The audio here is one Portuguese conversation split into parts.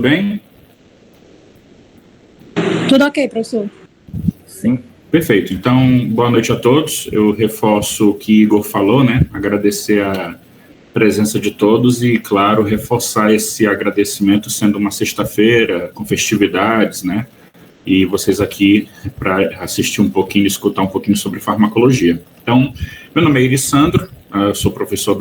Bem? Tudo ok, professor. Sim. Perfeito. Então, boa noite a todos. Eu reforço o que Igor falou, né? Agradecer a presença de todos e, claro, reforçar esse agradecimento sendo uma sexta-feira com festividades, né? E vocês aqui para assistir um pouquinho, escutar um pouquinho sobre farmacologia. Então, meu nome é Irissandro, eu sou professor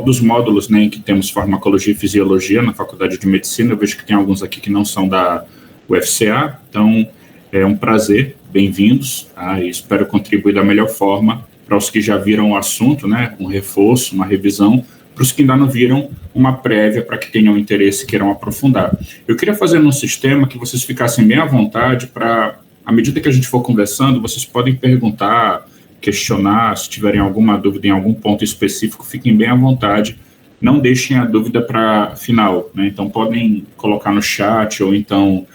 dos módulos, né, em que temos farmacologia e fisiologia na Faculdade de Medicina. Eu vejo que tem alguns aqui que não são da UFCA, então é um prazer, bem-vindos, e espero contribuir da melhor forma para os que já viram o assunto, né, um reforço, uma revisão, para os que ainda não viram, uma prévia para que tenham interesse e queiram aprofundar. Eu queria fazer num sistema que vocês ficassem bem à vontade para, à medida que a gente for conversando, vocês podem perguntar, questionar, se tiverem alguma dúvida em algum ponto específico, fiquem bem à vontade, não deixem a dúvida para final, né? Então podem colocar no chat ou então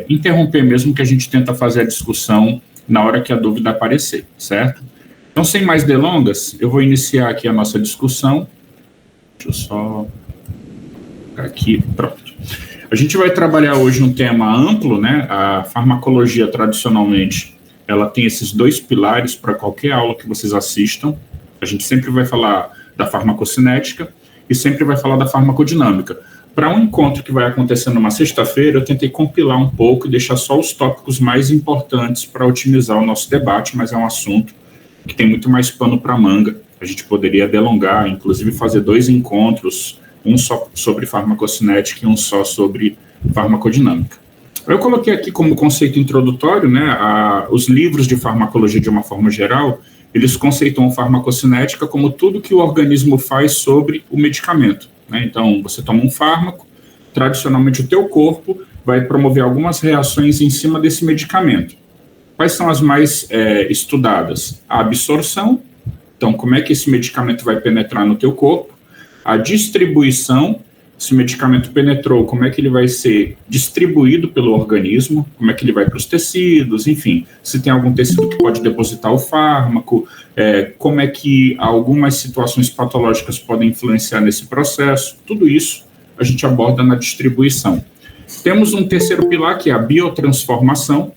interromper mesmo, que a gente tenta fazer a discussão na hora que a dúvida aparecer, certo? Então, sem mais delongas, eu vou iniciar aqui a nossa discussão. Deixa eu só colocar aqui, pronto. A gente vai trabalhar hoje um tema amplo, né? A farmacologia, tradicionalmente, ela tem esses dois pilares para qualquer aula que vocês assistam. A gente sempre vai falar da farmacocinética e sempre vai falar da farmacodinâmica. Para um encontro que vai acontecer numa sexta-feira, eu tentei compilar um pouco e deixar só os tópicos mais importantes para otimizar o nosso debate, mas é um assunto que tem muito mais pano para manga. A gente poderia delongar, inclusive fazer 2 encontros, um só sobre farmacocinética e um só sobre farmacodinâmica. Eu coloquei aqui como conceito introdutório, né, os livros de farmacologia de uma forma geral, eles conceituam farmacocinética como tudo que o organismo faz sobre o medicamento, né? Então, você toma um fármaco, tradicionalmente o teu corpo vai promover algumas reações em cima desse medicamento. Quais são as mais estudadas? A absorção, então como é que esse medicamento vai penetrar no teu corpo, a distribuição, se o medicamento penetrou, como é que ele vai ser distribuído pelo organismo, como é que ele vai para os tecidos, enfim, se tem algum tecido que pode depositar o fármaco, como é que algumas situações patológicas podem influenciar nesse processo, tudo isso a gente aborda na distribuição. Temos um terceiro pilar, que é a biotransformação.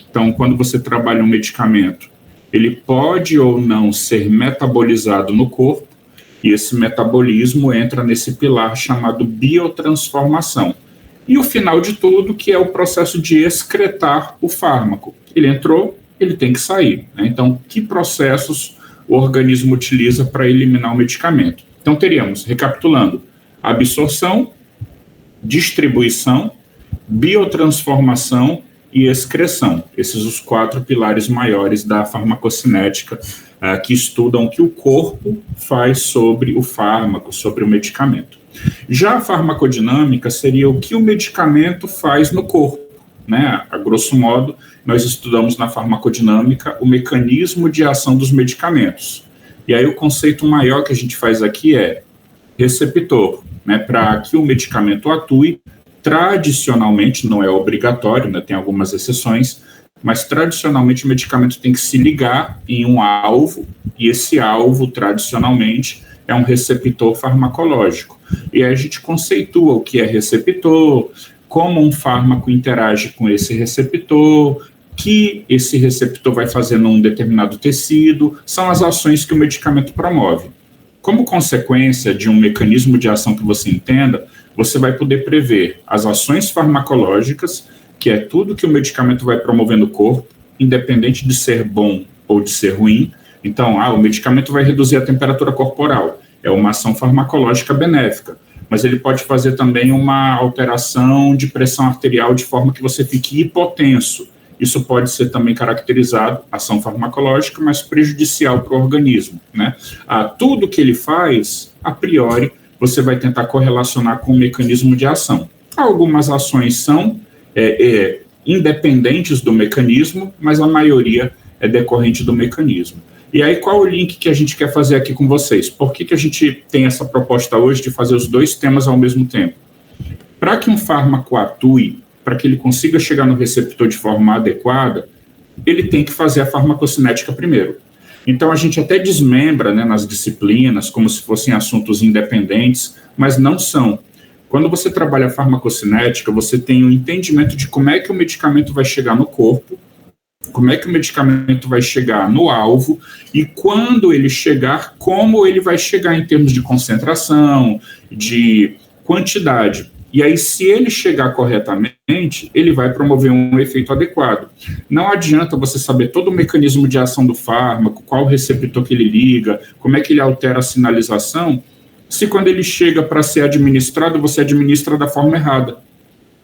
Então, quando você trabalha um medicamento, ele pode ou não ser metabolizado no corpo, e esse metabolismo entra nesse pilar chamado biotransformação. E o final de tudo, que é o processo de excretar o fármaco. Ele entrou, ele tem que sair, né? Então, que processos o organismo utiliza para eliminar o medicamento? Então, teríamos, recapitulando, absorção, distribuição, biotransformação e excreção. Esses os 4 pilares maiores da farmacocinética, que estudam o que o corpo faz sobre o fármaco, sobre o medicamento. Já a farmacodinâmica seria o que o medicamento faz no corpo, né? A grosso modo, nós estudamos na farmacodinâmica o mecanismo de ação dos medicamentos. E aí o conceito maior que a gente faz aqui é receptor, né? Para que o medicamento atue, tradicionalmente, não é obrigatório, né? Tem algumas exceções, mas tradicionalmente o medicamento tem que se ligar em um alvo, e esse alvo, tradicionalmente, é um receptor farmacológico. E aí a gente conceitua o que é receptor, como um fármaco interage com esse receptor, que esse receptor vai fazer num determinado tecido, são as ações que o medicamento promove. Como consequência de um mecanismo de ação que você entenda, você vai poder prever as ações farmacológicas, que é tudo que o medicamento vai promover no corpo, independente de ser bom ou de ser ruim. Então, o medicamento vai reduzir a temperatura corporal, é uma ação farmacológica benéfica, mas ele pode fazer também uma alteração de pressão arterial de forma que você fique hipotenso. Isso pode ser também caracterizado, ação farmacológica, mas prejudicial para o organismo, né? Tudo que ele faz, a priori, você vai tentar correlacionar com o mecanismo de ação. Algumas ações são independentes do mecanismo, mas a maioria é decorrente do mecanismo. E aí, qual o link que a gente quer fazer aqui com vocês? Por que a gente tem essa proposta hoje de fazer os 2 temas ao mesmo tempo? Para que um fármaco atue, para que ele consiga chegar no receptor de forma adequada, ele tem que fazer a farmacocinética primeiro. Então, a gente até desmembra, né, nas disciplinas, como se fossem assuntos independentes, mas não são. Quando você trabalha a farmacocinética, você tem um entendimento de como é que o medicamento vai chegar no corpo, como é que o medicamento vai chegar no alvo e quando ele chegar, como ele vai chegar em termos de concentração, de quantidade. E aí, se ele chegar corretamente, ele vai promover um efeito adequado. Não adianta você saber todo o mecanismo de ação do fármaco, qual o receptor que ele liga, como é que ele altera a sinalização, se quando ele chega para ser administrado, você administra da forma errada.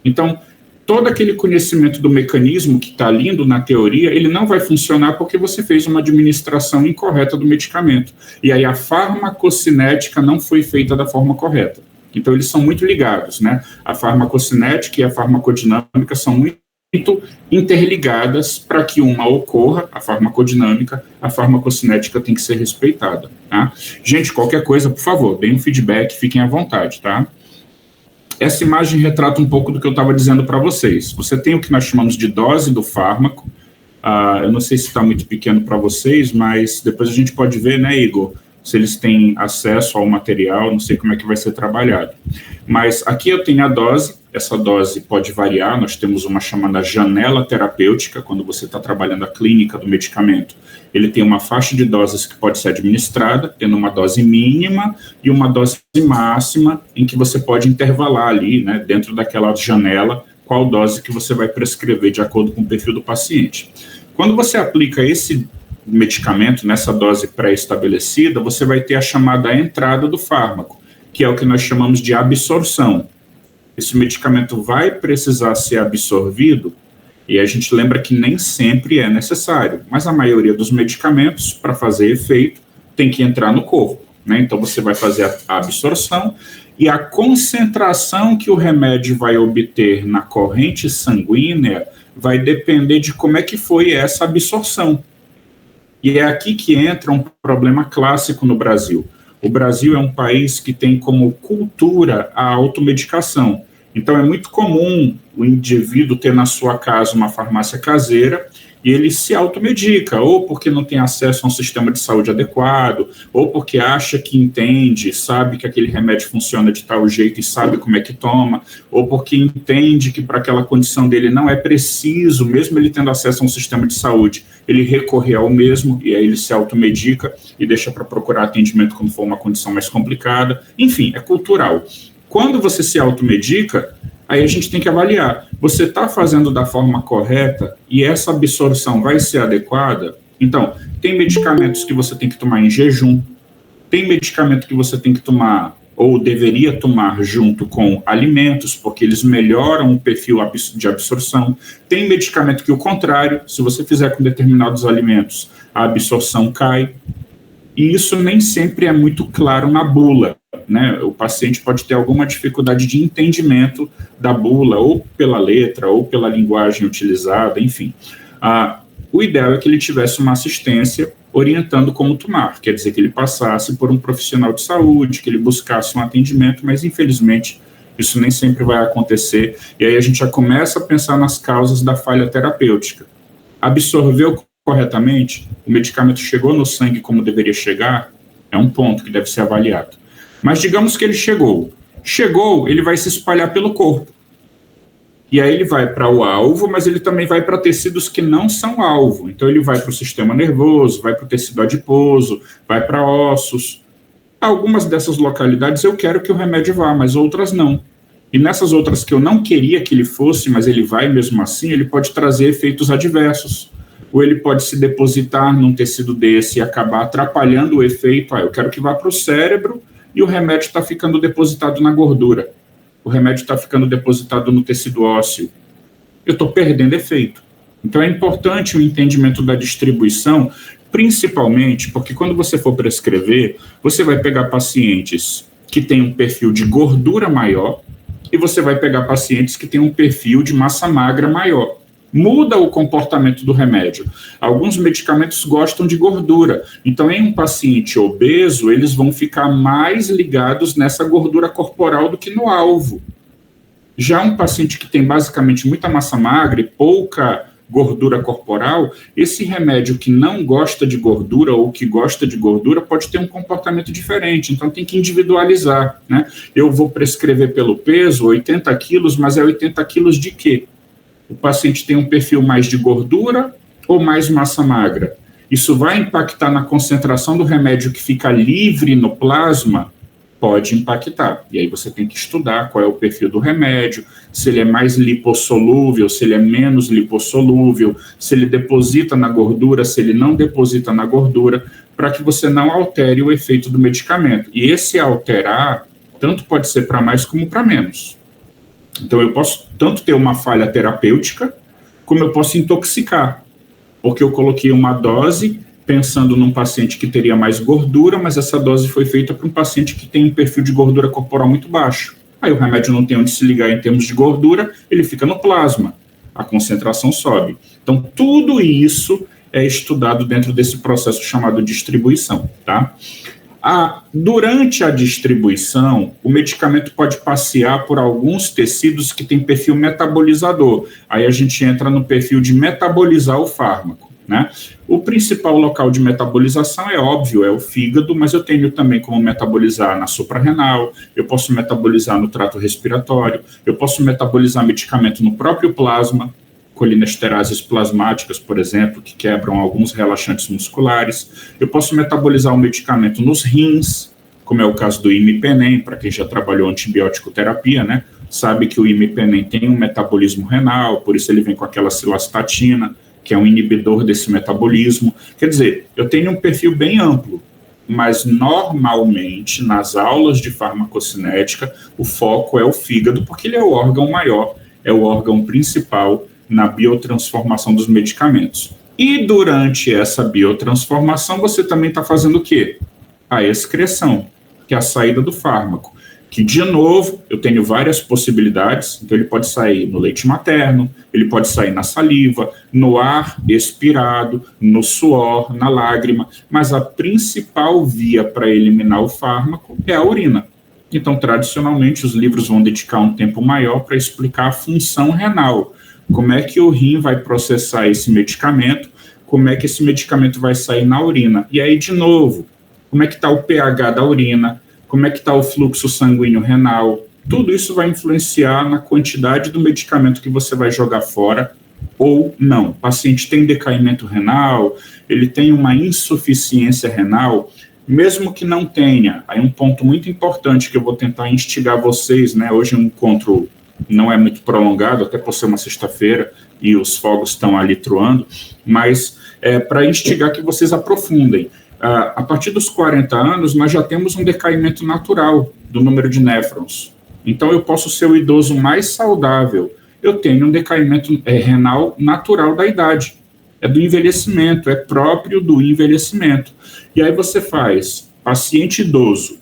Então, todo aquele conhecimento do mecanismo que está lindo na teoria, ele não vai funcionar porque você fez uma administração incorreta do medicamento. E aí a farmacocinética não foi feita da forma correta. Então, eles são muito ligados, né? A farmacocinética e a farmacodinâmica são muito interligadas para que uma ocorra, a farmacodinâmica, a farmacocinética tem que ser respeitada, tá? Gente, qualquer coisa, por favor, deem um feedback, fiquem à vontade, tá? Essa imagem retrata um pouco do que eu estava dizendo para vocês. Você tem o que nós chamamos de dose do fármaco. Eu não sei se está muito pequeno para vocês, mas depois a gente pode ver, né, Igor, se eles têm acesso ao material, não sei como é que vai ser trabalhado. Mas aqui eu tenho a dose, essa dose pode variar, nós temos uma chamada janela terapêutica, quando você está trabalhando a clínica do medicamento. Ele tem uma faixa de doses que pode ser administrada, tendo uma dose mínima e uma dose máxima, em que você pode intervalar ali, né, dentro daquela janela, qual dose que você vai prescrever de acordo com o perfil do paciente. Quando você aplica esse medicamento nessa dose pré-estabelecida, você vai ter a chamada entrada do fármaco, que é o que nós chamamos de absorção. Esse medicamento vai precisar ser absorvido, e a gente lembra que nem sempre é necessário, mas a maioria dos medicamentos, para fazer efeito, tem que entrar no corpo, né? Então você vai fazer a absorção, e a concentração que o remédio vai obter na corrente sanguínea vai depender de como é que foi essa absorção. E é aqui que entra um problema clássico no Brasil. O Brasil é um país que tem como cultura a automedicação. Então, é muito comum o indivíduo ter na sua casa uma farmácia caseira e ele se automedica, ou porque não tem acesso a um sistema de saúde adequado, ou porque acha que entende, sabe que aquele remédio funciona de tal jeito e sabe como é que toma, ou porque entende que para aquela condição dele não é preciso, mesmo ele tendo acesso a um sistema de saúde, ele recorrer ao mesmo, e aí ele se automedica e deixa para procurar atendimento quando for uma condição mais complicada. Enfim, é cultural. Quando você se automedica, aí a gente tem que avaliar, você está fazendo da forma correta e essa absorção vai ser adequada? Então, tem medicamentos que você tem que tomar em jejum, tem medicamento que você tem que tomar ou deveria tomar junto com alimentos, porque eles melhoram o perfil de absorção. Tem medicamento que o contrário, se você fizer com determinados alimentos, a absorção cai. E isso nem sempre é muito claro na bula, né? O paciente pode ter alguma dificuldade de entendimento da bula, ou pela letra, ou pela linguagem utilizada, enfim. O ideal é que ele tivesse uma assistência orientando como tomar, quer dizer que ele passasse por um profissional de saúde, que ele buscasse um atendimento, mas infelizmente isso nem sempre vai acontecer, e aí a gente já começa a pensar nas causas da falha terapêutica. Absorveu corretamente, o medicamento chegou no sangue como deveria chegar, é um ponto que deve ser avaliado. Mas digamos que ele chegou, ele vai se espalhar pelo corpo. E aí ele vai para o alvo, mas ele também vai para tecidos que não são alvo. Então ele vai para o sistema nervoso, vai para o tecido adiposo, vai para ossos. Algumas dessas localidades eu quero que o remédio vá, mas outras não. E nessas outras que eu não queria que ele fosse, mas ele vai mesmo assim, ele pode trazer efeitos adversos. Ou ele pode se depositar num tecido desse e acabar atrapalhando o efeito. Eu quero que vá para o cérebro e o remédio está ficando depositado na gordura. O remédio está ficando depositado no tecido ósseo. Eu estou perdendo efeito. Então é importante o entendimento da distribuição, principalmente porque quando você for prescrever, você vai pegar pacientes que têm um perfil de gordura maior e você vai pegar pacientes que têm um perfil de massa magra maior. Muda o comportamento do remédio. Alguns medicamentos gostam de gordura. Então, em um paciente obeso, eles vão ficar mais ligados nessa gordura corporal do que no alvo. Já um paciente que tem basicamente muita massa magra e pouca gordura corporal, esse remédio que não gosta de gordura ou que gosta de gordura pode ter um comportamento diferente, então tem que individualizar, né? Eu vou prescrever pelo peso 80 quilos, mas é 80 quilos de quê? O paciente tem um perfil mais de gordura ou mais massa magra? Isso vai impactar na concentração do remédio que fica livre no plasma? Pode impactar. E aí você tem que estudar qual é o perfil do remédio, se ele é mais lipossolúvel, se ele é menos lipossolúvel, se ele deposita na gordura, se ele não deposita na gordura, para que você não altere o efeito do medicamento. E esse alterar, tanto pode ser para mais como para menos. Então eu posso tanto ter uma falha terapêutica, como eu posso intoxicar, porque eu coloquei uma dose pensando num paciente que teria mais gordura, mas essa dose foi feita para um paciente que tem um perfil de gordura corporal muito baixo. Aí o remédio não tem onde se ligar em termos de gordura, ele fica no plasma, a concentração sobe. Então, tudo isso é estudado dentro desse processo chamado distribuição, tá? Durante a distribuição, o medicamento pode passear por alguns tecidos que têm perfil metabolizador. Aí a gente entra no perfil de metabolizar o fármaco, né? O principal local de metabolização é óbvio, é o fígado, mas eu tenho também como metabolizar na suprarrenal, eu posso metabolizar no trato respiratório, eu posso metabolizar medicamento no próprio plasma, colinesterases plasmáticas, por exemplo, que quebram alguns relaxantes musculares. Eu posso metabolizar o medicamento nos rins, como é o caso do imipenem, para quem já trabalhou antibiótico terapia, né? Sabe que o imipenem tem um metabolismo renal, por isso ele vem com aquela cilastatina, que é um inibidor desse metabolismo. Quer dizer, eu tenho um perfil bem amplo, mas normalmente nas aulas de farmacocinética o foco é o fígado, porque ele é o órgão maior, é o órgão principal na biotransformação dos medicamentos. E durante essa biotransformação você também está fazendo o quê? A excreção, que é a saída do fármaco. Que, de novo, eu tenho várias possibilidades, então ele pode sair no leite materno, ele pode sair na saliva, no ar expirado, no suor, na lágrima, mas a principal via para eliminar o fármaco é a urina. Então, tradicionalmente, os livros vão dedicar um tempo maior para explicar a função renal, como é que o rim vai processar esse medicamento, como é que esse medicamento vai sair na urina. E aí, de novo, como é que está o pH da urina, como é que está o fluxo sanguíneo renal, tudo isso vai influenciar na quantidade do medicamento que você vai jogar fora ou não. O paciente tem decaimento renal, ele tem uma insuficiência renal, mesmo que não tenha. Aí um ponto muito importante que eu vou tentar instigar vocês, né? Hoje um encontro não é muito prolongado, até por ser uma sexta-feira e os fogos estão ali troando, mas para instigar que vocês aprofundem. A partir dos 40 anos, nós já temos um decaimento natural do número de néfrons. Então, eu posso ser o idoso mais saudável. Eu tenho um decaimento renal natural da idade. É do envelhecimento, é próprio do envelhecimento. E aí você faz paciente idoso,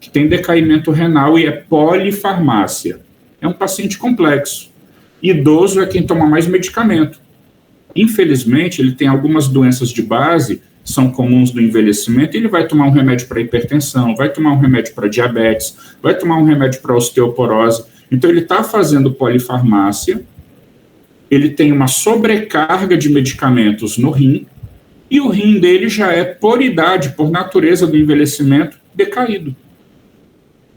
que tem decaimento renal e é polifarmácia. É um paciente complexo. Idoso é quem toma mais medicamento. Infelizmente, ele tem algumas doenças de base são comuns do envelhecimento, ele vai tomar um remédio para hipertensão, vai tomar um remédio para diabetes, vai tomar um remédio para osteoporose. Então, ele está fazendo polifarmácia, ele tem uma sobrecarga de medicamentos no rim, e o rim dele já é, por idade, por natureza do envelhecimento, decaído.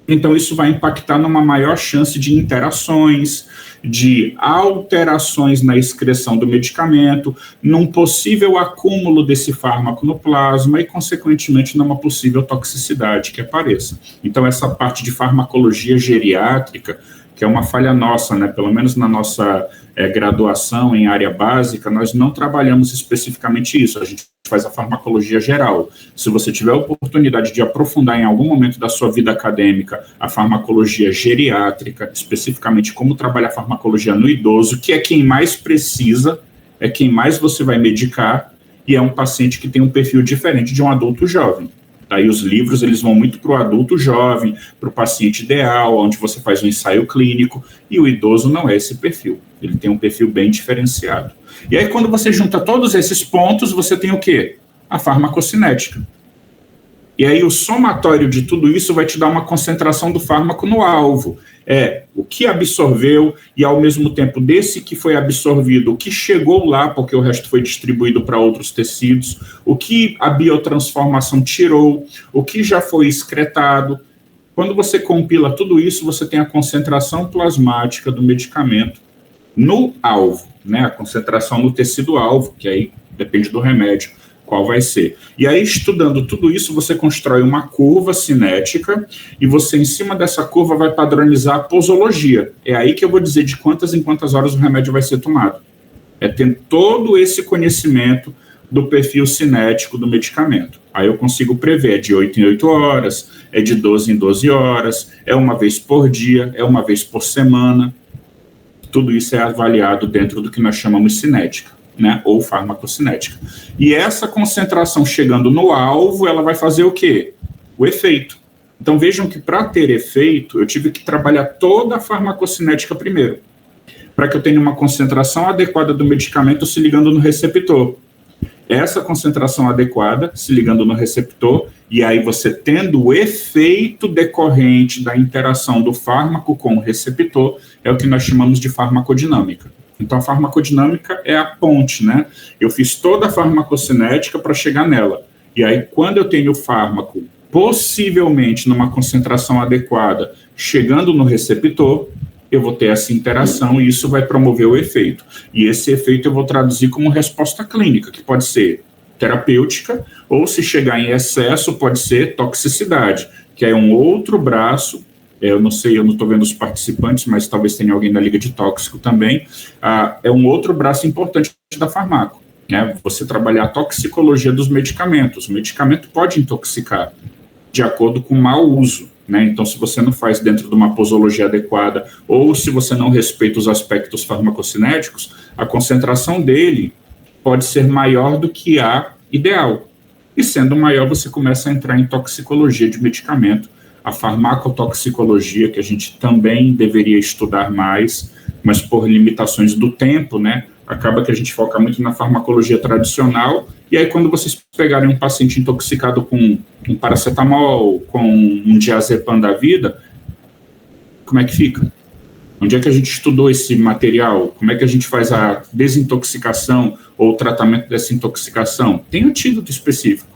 Então, isso vai impactar numa maior chance de interações, de alterações na excreção do medicamento, num possível acúmulo desse fármaco no plasma e, consequentemente, numa possível toxicidade que apareça. Então, essa parte de farmacologia geriátrica, que é uma falha nossa, né? Pelo menos na nossa graduação em área básica, nós não trabalhamos especificamente isso, a gente faz a farmacologia geral. Se você tiver a oportunidade de aprofundar em algum momento da sua vida acadêmica a farmacologia geriátrica, especificamente como trabalhar a farmacologia no idoso, que é quem mais precisa, é quem mais você vai medicar, e é um paciente que tem um perfil diferente de um adulto jovem. Daí os livros eles vão muito para o adulto jovem, para o paciente ideal, onde você faz um ensaio clínico, e o idoso não é esse perfil, ele tem um perfil bem diferenciado. E aí quando você junta todos esses pontos, você tem o quê? A farmacocinética. E aí o somatório de tudo isso vai te dar uma concentração do fármaco no alvo. O que absorveu e, ao mesmo tempo, desse que foi absorvido, o que chegou lá, porque o resto foi distribuído para outros tecidos, o que a biotransformação tirou, o que já foi excretado. Quando você compila tudo isso, você tem a concentração plasmática do medicamento no alvo, né? A concentração no tecido alvo, que aí depende do remédio, qual vai ser. E aí, estudando tudo isso, você constrói uma curva cinética e você, em cima dessa curva, vai padronizar a posologia. É aí que eu vou dizer de quantas em quantas horas o remédio vai ser tomado. Ter todo esse conhecimento do perfil cinético do medicamento. Aí eu consigo prever, é de 8 em 8 horas, é de 12 em 12 horas, é uma vez por dia, é uma vez por semana. Tudo isso é avaliado dentro do que nós chamamos cinética, né, ou farmacocinética. E essa concentração chegando no alvo, ela vai fazer o quê? O efeito. Então vejam que para ter efeito, eu tive que trabalhar toda a farmacocinética primeiro, para que eu tenha uma concentração adequada do medicamento se ligando no receptor. Essa concentração adequada, se ligando no receptor, e aí você tendo o efeito decorrente da interação do fármaco com o receptor, é o que nós chamamos de farmacodinâmica. Então, a farmacodinâmica é a ponte, né? Eu fiz toda a farmacocinética para chegar nela. E aí, quando eu tenho o fármaco, possivelmente numa concentração adequada, chegando no receptor, eu vou ter essa interação e isso vai promover o efeito. E esse efeito eu vou traduzir como resposta clínica, que pode ser terapêutica, ou se chegar em excesso, pode ser toxicidade, que é um outro braço. Eu não sei, eu não estou vendo os participantes, mas talvez tenha alguém da Liga de Tóxico também. É um outro braço importante da farmaco, né? Você trabalhar a toxicologia dos medicamentos. O medicamento pode intoxicar de acordo com o mau uso, né? Então, se você não faz dentro de uma posologia adequada, ou se você não respeita os aspectos farmacocinéticos, a concentração dele pode ser maior do que a ideal. E sendo maior, você começa a entrar em toxicologia de medicamento, a farmacotoxicologia, que a gente também deveria estudar mais, mas por limitações do tempo, né, acaba que a gente foca muito na farmacologia tradicional, e aí quando vocês pegarem um paciente intoxicado com um paracetamol, com um diazepam da vida, como é que fica? Onde é que a gente estudou esse material? Como é que a gente faz a desintoxicação ou o tratamento dessa intoxicação? Tem antídoto específico,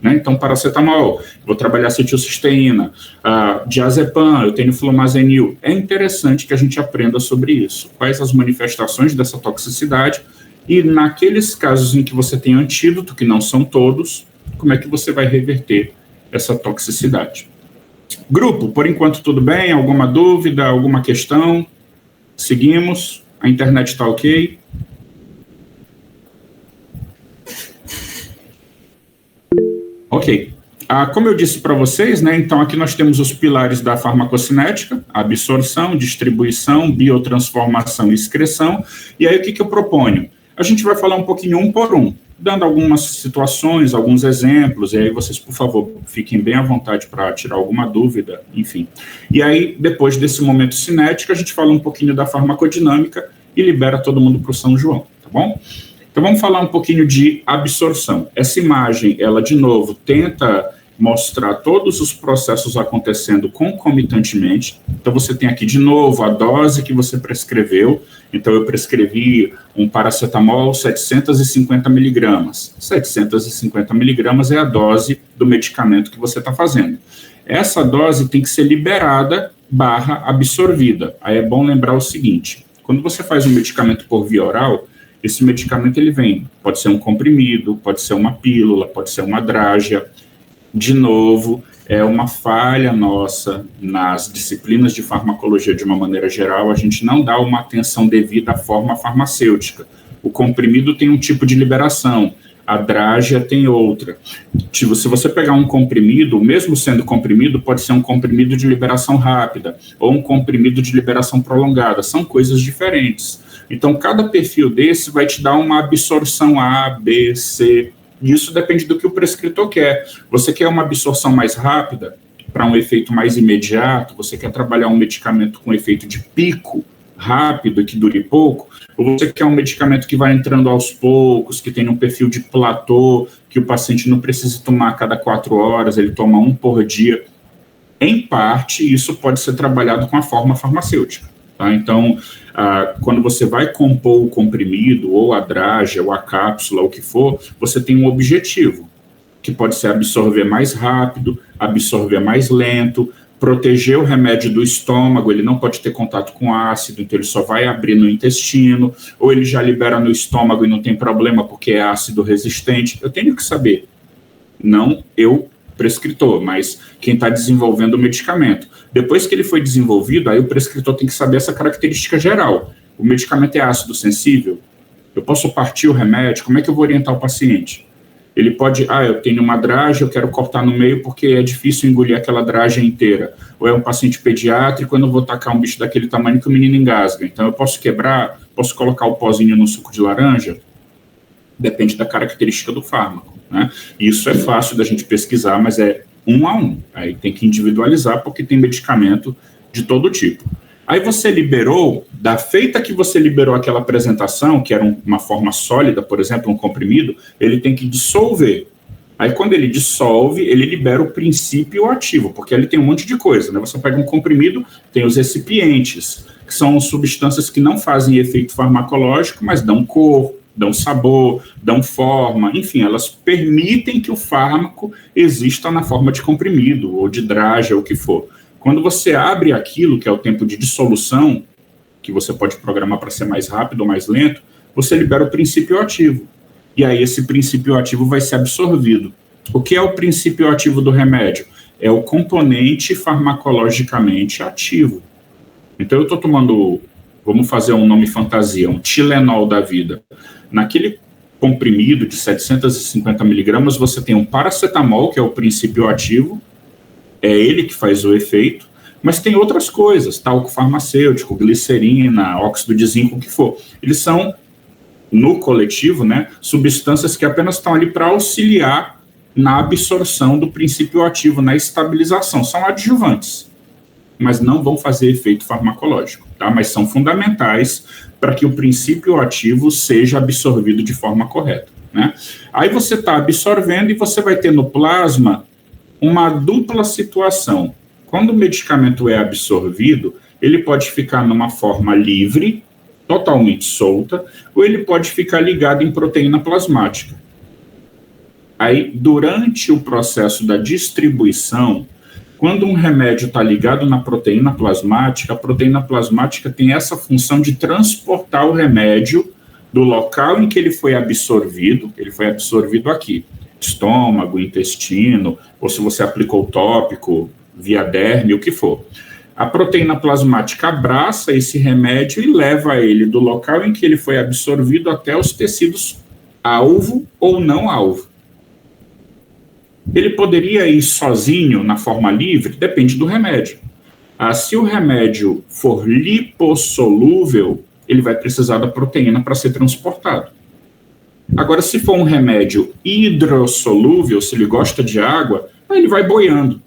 né? Então, paracetamol, vou trabalhar acetilcisteína, diazepam, eu tenho flumazenil. É interessante que a gente aprenda sobre isso. Quais as manifestações dessa toxicidade e, naqueles casos em que você tem antídoto, que não são todos, como é que você vai reverter essa toxicidade? Grupo, por enquanto tudo bem? Alguma dúvida, alguma questão? Seguimos? A internet está ok? Ok. Como eu disse para vocês, né, então aqui nós temos os pilares da farmacocinética: absorção, distribuição, biotransformação e excreção. E aí o que eu proponho? A gente vai falar um pouquinho um por um, dando algumas situações, alguns exemplos, e aí vocês, por favor, fiquem bem à vontade para tirar alguma dúvida, enfim. E aí, depois desse momento cinético, a gente fala um pouquinho da farmacodinâmica e libera todo mundo para o São João, tá bom? Então, vamos falar um pouquinho de absorção. Essa imagem, ela, de novo, tenta mostrar todos os processos acontecendo concomitantemente. Então, você tem aqui, de novo, a dose que você prescreveu. Então, eu prescrevi um paracetamol 750 miligramas. 750 miligramas é a dose do medicamento que você está fazendo. Essa dose tem que ser liberada / absorvida. Aí é bom lembrar o seguinte: quando você faz um medicamento por via oral, esse medicamento ele vem, pode ser um comprimido, pode ser uma pílula, pode ser uma drágia. De novo, é uma falha nossa nas disciplinas de farmacologia de uma maneira geral, a gente não dá uma atenção devida à forma farmacêutica. O comprimido tem um tipo de liberação, a drágia tem outra. Tipo, se você pegar um comprimido, mesmo sendo comprimido, pode ser um comprimido de liberação rápida ou um comprimido de liberação prolongada, são coisas diferentes. Então, cada perfil desse vai te dar uma absorção A, B, C. E isso depende do que o prescritor quer. Você quer uma absorção mais rápida, para um efeito mais imediato? Você quer trabalhar um medicamento com efeito de pico rápido e que dure pouco, ou você quer um medicamento que vai entrando aos poucos, que tem um perfil de platô, que o paciente não precisa tomar a cada 4 horas, ele toma 1 por dia. Em parte, isso pode ser trabalhado com a forma farmacêutica. Tá? Então, quando você vai compor o comprimido, ou a drágia, ou a cápsula, ou o que for, você tem um objetivo, que pode ser absorver mais rápido, absorver mais lento, proteger o remédio do estômago, ele não pode ter contato com ácido, então ele só vai abrir no intestino, ou ele já libera no estômago e não tem problema porque é ácido resistente. Eu tenho que saber, não eu, prescritor, mas quem está desenvolvendo o medicamento. Depois que ele foi desenvolvido, aí o prescritor tem que saber essa característica geral. O medicamento é ácido sensível? Eu posso partir o remédio? Como é que eu vou orientar o paciente? Ele pode, eu tenho uma drágia, eu quero cortar no meio porque é difícil engolir aquela drágia inteira. Ou é um paciente pediátrico, eu não vou tacar um bicho daquele tamanho que o menino engasga. Então eu posso quebrar, posso colocar o pozinho no suco de laranja? Depende da característica do fármaco, né? Isso é fácil da gente pesquisar, mas é 1 a 1. Aí tem que individualizar porque tem medicamento de todo tipo. Aí você liberou, da feita que você liberou aquela apresentação, que era uma forma sólida, por exemplo, um comprimido, ele tem que dissolver. Aí quando ele dissolve, ele libera o princípio ativo, porque ele tem um monte de coisa, né? Você pega um comprimido, tem os recipientes, que são substâncias que não fazem efeito farmacológico, mas dão cor, dão sabor, dão forma, enfim, elas permitem que o fármaco exista na forma de comprimido, ou de drágia, ou o que for. Quando você abre aquilo, que é o tempo de dissolução, que você pode programar para ser mais rápido ou mais lento, você libera o princípio ativo. E aí esse princípio ativo vai ser absorvido. O que é o princípio ativo do remédio? É o componente farmacologicamente ativo. Então eu estou tomando, vamos fazer um nome fantasia, um Tilenol da vida. Naquele comprimido de 750 miligramas, você tem um paracetamol, que é o princípio ativo, é ele que faz o efeito, mas tem outras coisas, talco farmacêutico, glicerina, óxido de zinco, o que for. Eles são, no coletivo, né, substâncias que apenas estão ali para auxiliar na absorção do princípio ativo, na estabilização. São adjuvantes, mas não vão fazer efeito farmacológico, tá? Mas são fundamentais para que o princípio ativo seja absorvido de forma correta, né? Aí você está absorvendo e você vai ter no plasma uma dupla situação. Quando o medicamento é absorvido, ele pode ficar numa forma livre, totalmente solta, ou ele pode ficar ligado em proteína plasmática. Aí, durante o processo da distribuição, quando um remédio está ligado na proteína plasmática, a proteína plasmática tem essa função de transportar o remédio do local em que ele foi absorvido aqui, estômago, intestino, ou se você aplicou tópico, via derme, o que for. A proteína plasmática abraça esse remédio e leva ele do local em que ele foi absorvido até os tecidos alvo ou não alvo. Ele poderia ir sozinho na forma livre? Depende do remédio. Se o remédio for lipossolúvel, ele vai precisar da proteína para ser transportado. Agora, se for um remédio hidrossolúvel, se ele gosta de água, aí ele vai boiando.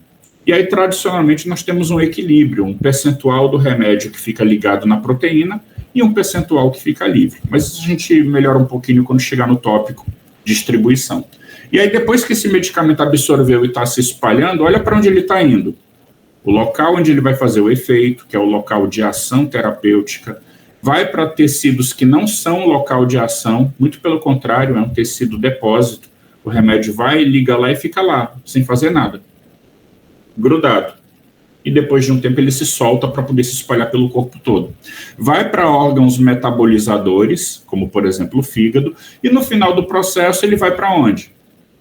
E aí, tradicionalmente, nós temos um equilíbrio, um percentual do remédio que fica ligado na proteína e um percentual que fica livre. Mas a gente melhora um pouquinho quando chegar no tópico distribuição. E aí, depois que esse medicamento absorveu e está se espalhando, olha para onde ele está indo. O local onde ele vai fazer o efeito, que é o local de ação terapêutica, vai para tecidos que não são local de ação, muito pelo contrário, é um tecido depósito. O remédio vai, liga lá e fica lá, sem fazer nada, grudado. E depois de um tempo ele se solta para poder se espalhar pelo corpo todo. Vai para órgãos metabolizadores, como por exemplo o fígado, e no final do processo ele vai para onde?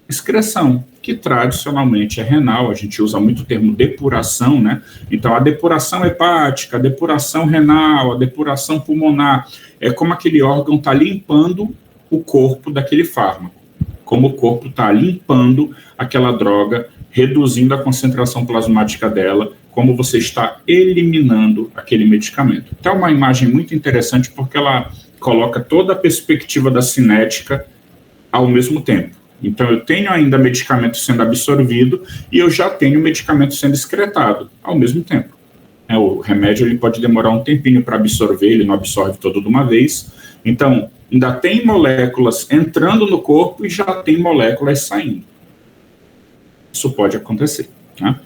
Excreção, que tradicionalmente é renal, a gente usa muito o termo depuração, né? Então, a depuração hepática, a depuração renal, a depuração pulmonar, é como aquele órgão está limpando o corpo daquele fármaco, como o corpo está limpando aquela droga, reduzindo a concentração plasmática dela, como você está eliminando aquele medicamento. Então, é uma imagem muito interessante porque ela coloca toda a perspectiva da cinética ao mesmo tempo. Então, eu tenho ainda medicamento sendo absorvido e eu já tenho medicamento sendo excretado ao mesmo tempo. O remédio ele pode demorar um tempinho para absorver, ele não absorve todo de uma vez. Então, ainda tem moléculas entrando no corpo e já tem moléculas saindo. Isso pode acontecer, né?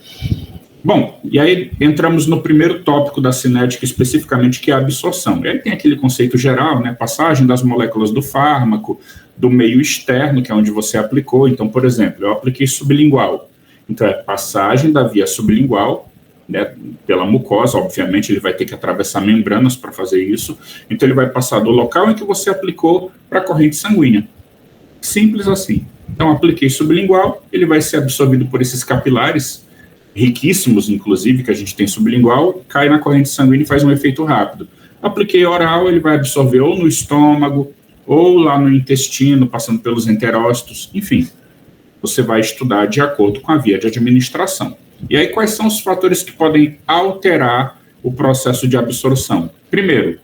Bom, e aí entramos no primeiro tópico da cinética especificamente, que é a absorção. E aí tem aquele conceito geral, né? Passagem das moléculas do fármaco, do meio externo, que é onde você aplicou. Então, por exemplo, eu apliquei sublingual. Então, é passagem da via sublingual, né, pela mucosa, obviamente, ele vai ter que atravessar membranas para fazer isso. Então, ele vai passar do local em que você aplicou para a corrente sanguínea. Simples assim. Então, apliquei sublingual, ele vai ser absorvido por esses capilares, riquíssimos, inclusive, que a gente tem sublingual, cai na corrente sanguínea e faz um efeito rápido. Apliquei oral, ele vai absorver ou no estômago, ou lá no intestino, passando pelos enterócitos, enfim. Você vai estudar de acordo com a via de administração. E aí, quais são os fatores que podem alterar o processo de absorção? Primeiro,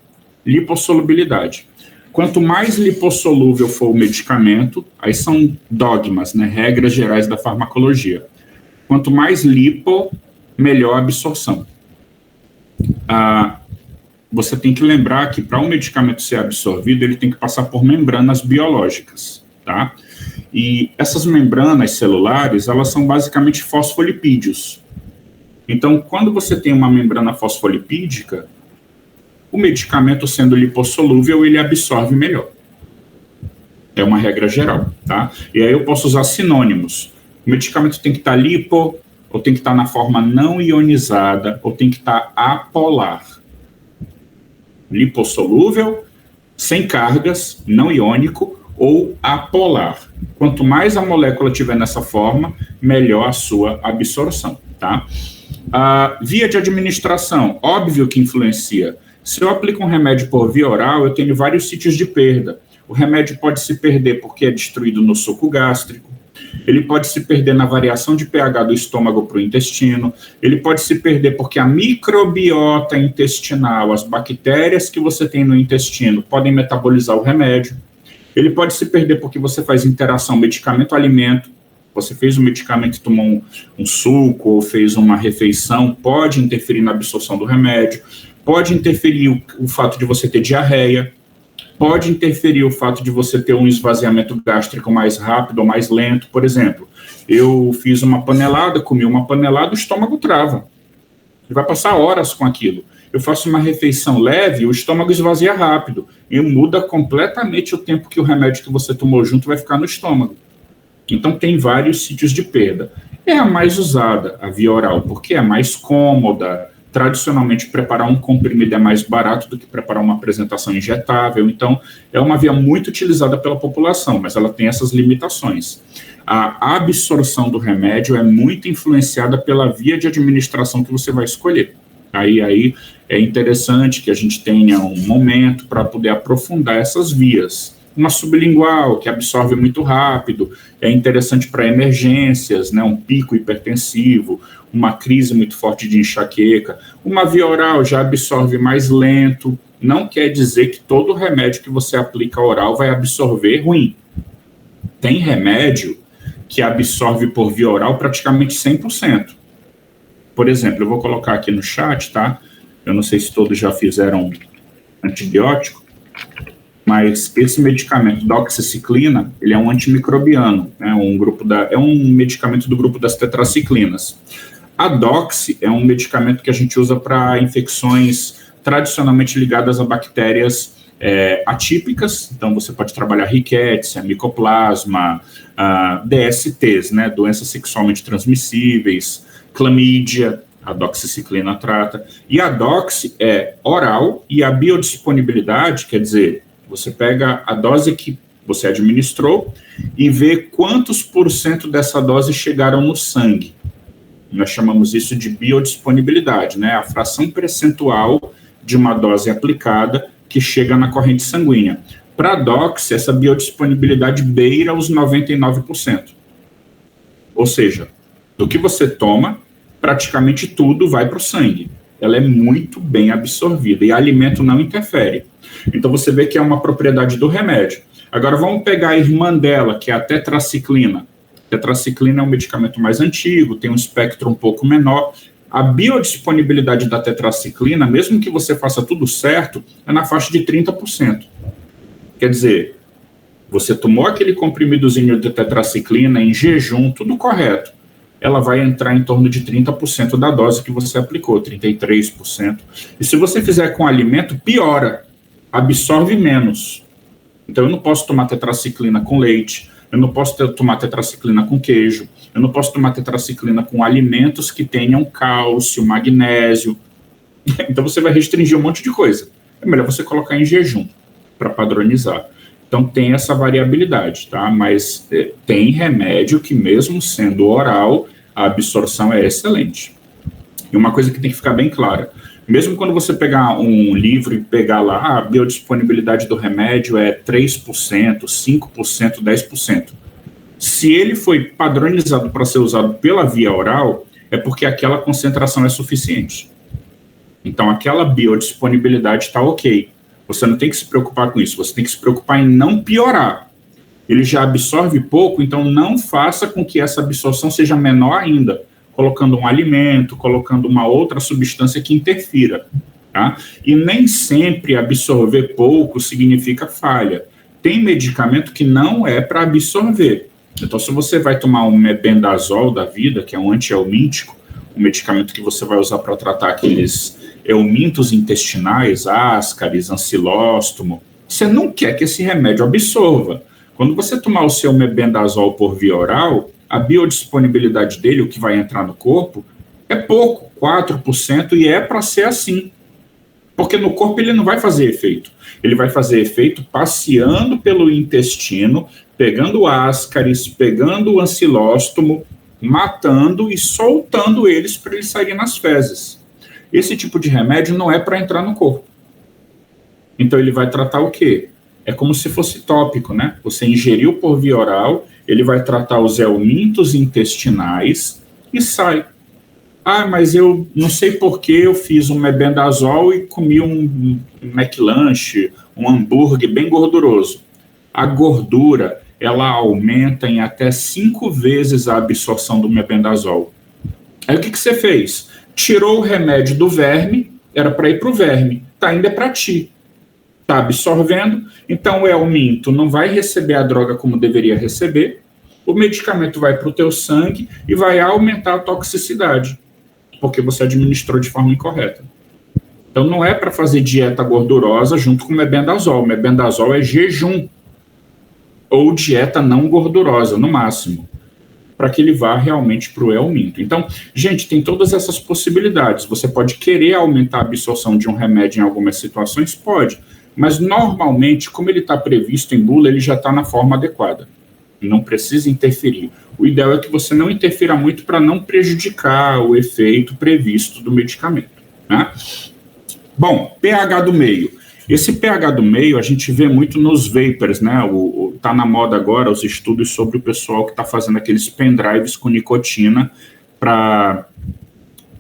lipossolubilidade. Quanto mais lipossolúvel for o medicamento, aí são dogmas, né, regras gerais da farmacologia. Quanto mais lipo, melhor a absorção. Você tem que lembrar que para um medicamento ser absorvido, ele tem que passar por membranas biológicas, tá? E essas membranas celulares, elas são basicamente fosfolipídios. Então, quando você tem uma membrana fosfolipídica, o medicamento sendo lipossolúvel, ele absorve melhor. É uma regra geral, tá? E aí eu posso usar sinônimos. O medicamento tem que estar lipo, ou tem que estar na forma não ionizada, ou tem que estar apolar. Lipossolúvel, sem cargas, não iônico, ou apolar. Quanto mais a molécula tiver nessa forma, melhor a sua absorção, tá? A via de administração, óbvio que influencia. Se eu aplico um remédio por via oral, eu tenho vários sítios de perda. O remédio pode se perder porque é destruído no suco gástrico, ele pode se perder na variação de pH do estômago para o intestino, ele pode se perder porque a microbiota intestinal, as bactérias que você tem no intestino, podem metabolizar o remédio. Ele pode se perder porque você faz interação medicamento-alimento, você fez um medicamento e tomou um suco ou fez uma refeição, pode interferir na absorção do remédio, pode interferir o fato de você ter diarreia, pode interferir o fato de você ter um esvaziamento gástrico mais rápido ou mais lento. Por exemplo, eu fiz uma panelada, comi uma panelada, o estômago trava. Ele vai passar horas com aquilo. Eu faço uma refeição leve, o estômago esvazia rápido. E muda completamente o tempo que o remédio que você tomou junto vai ficar no estômago. Então, tem vários sítios de perda. É a mais usada, a via oral, porque é mais cômoda. Tradicionalmente, preparar um comprimido é mais barato do que preparar uma apresentação injetável. Então, é uma via muito utilizada pela população, mas ela tem essas limitações. A absorção do remédio é muito influenciada pela via de administração que você vai escolher. Aí é interessante que a gente tenha um momento para poder aprofundar essas vias. Uma sublingual, que absorve muito rápido, é interessante para emergências, né, um pico hipertensivo, uma crise muito forte de enxaqueca. Uma via oral já absorve mais lento, não quer dizer que todo remédio que você aplica oral vai absorver ruim. Tem remédio que absorve por via oral praticamente 100%. Por exemplo, eu vou colocar aqui no chat, tá? Eu não sei se todos já fizeram antibiótico, mas esse medicamento, doxiciclina, ele é um antimicrobiano, né? É um medicamento do grupo das tetraciclinas. A doxi é um medicamento que a gente usa para infecções tradicionalmente ligadas a bactérias atípicas, então você pode trabalhar Rickettsia, Mycoplasma, DSTs, né? Doenças sexualmente transmissíveis, clamídia, a doxiciclina trata. E a doxi é oral e a biodisponibilidade, quer dizer, você pega a dose que você administrou e vê quantos % dessa dose chegaram no sangue. Nós chamamos isso de biodisponibilidade, né? A fração percentual de uma dose aplicada que chega na corrente sanguínea. Para a doxi, essa biodisponibilidade beira os 99%. Ou seja, do que você toma, praticamente tudo vai para o sangue. Ela é muito bem absorvida e alimento não interfere. Então, você vê que é uma propriedade do remédio. Agora, vamos pegar a irmã dela, que é a tetraciclina. A tetraciclina é um medicamento mais antigo, tem um espectro um pouco menor. a biodisponibilidade da tetraciclina, mesmo que você faça tudo certo, é na faixa de 30%. Quer dizer, você tomou aquele comprimidozinho de tetraciclina em jejum, tudo correto, ela vai entrar em torno de 30% da dose que você aplicou, 33%. E se você fizer com alimento, piora, absorve menos. Então eu não posso tomar tetraciclina com leite, eu não posso tomar tetraciclina com queijo, eu não posso tomar tetraciclina com alimentos que tenham cálcio, magnésio. Então você vai restringir um monte de coisa. É melhor você colocar em jejum para padronizar. Então tem essa variabilidade, tá? Mas tem remédio que mesmo sendo oral, a absorção é excelente. E uma coisa que tem que ficar bem clara, mesmo quando você pegar um livro e pegar lá, a biodisponibilidade do remédio é 3%, 5%, 10%. Se ele foi padronizado para ser usado pela via oral, é porque aquela concentração é suficiente. Então, aquela biodisponibilidade está ok. Você não tem que se preocupar com isso, você tem que se preocupar em não piorar. Ele já absorve pouco, então não faça com que essa absorção seja menor ainda, colocando um alimento, colocando uma outra substância que interfira, tá? E nem sempre absorver pouco significa falha. Tem medicamento que não é para absorver. Então, se você vai tomar um mebendazol da vida, que é um antihelmíntico, um medicamento que você vai usar para tratar aqueles helmintos intestinais, ascaris, ancilóstomo, você não quer que esse remédio absorva. Quando você tomar o seu mebendazol por via oral, a biodisponibilidade dele, o que vai entrar no corpo, é pouco, 4%, e é para ser assim. Porque no corpo ele não vai fazer efeito. Ele vai fazer efeito passeando pelo intestino, pegando ascaris, pegando o ancilóstomo, matando e soltando eles para eles saírem nas fezes. Esse tipo de remédio não é para entrar no corpo. Então ele vai tratar o quê? É como se fosse tópico, né? Você ingeriu por via oral, ele vai tratar os helmintos intestinais e sai. Ah, mas eu não sei por que eu fiz um mebendazol e comi um McLanche, um hambúrguer bem gorduroso. A gordura, ela aumenta em até 5 vezes a absorção do mebendazol. Aí o que você fez? Tirou o remédio do verme, era para ir para o verme, tá, ainda é para ti. Está absorvendo, então o helminto não vai receber a droga como deveria receber, o medicamento vai para o teu sangue e vai aumentar a toxicidade, porque você administrou de forma incorreta. Então não é para fazer dieta gordurosa junto com o mebendazol. O mebendazol é jejum ou dieta não gordurosa, no máximo, para que ele vá realmente para o helminto. Então, gente, tem todas essas possibilidades. Você pode querer aumentar a absorção de um remédio em algumas situações? Pode. Mas, normalmente, como ele está previsto em bula, ele já está na forma adequada. Não precisa interferir. O ideal é que você não interfira muito para não prejudicar o efeito previsto do medicamento, né? Bom, pH do meio. Esse pH do meio a gente vê muito nos vapers, né? Tá na moda agora os estudos sobre o pessoal que está fazendo aqueles pendrives com nicotina para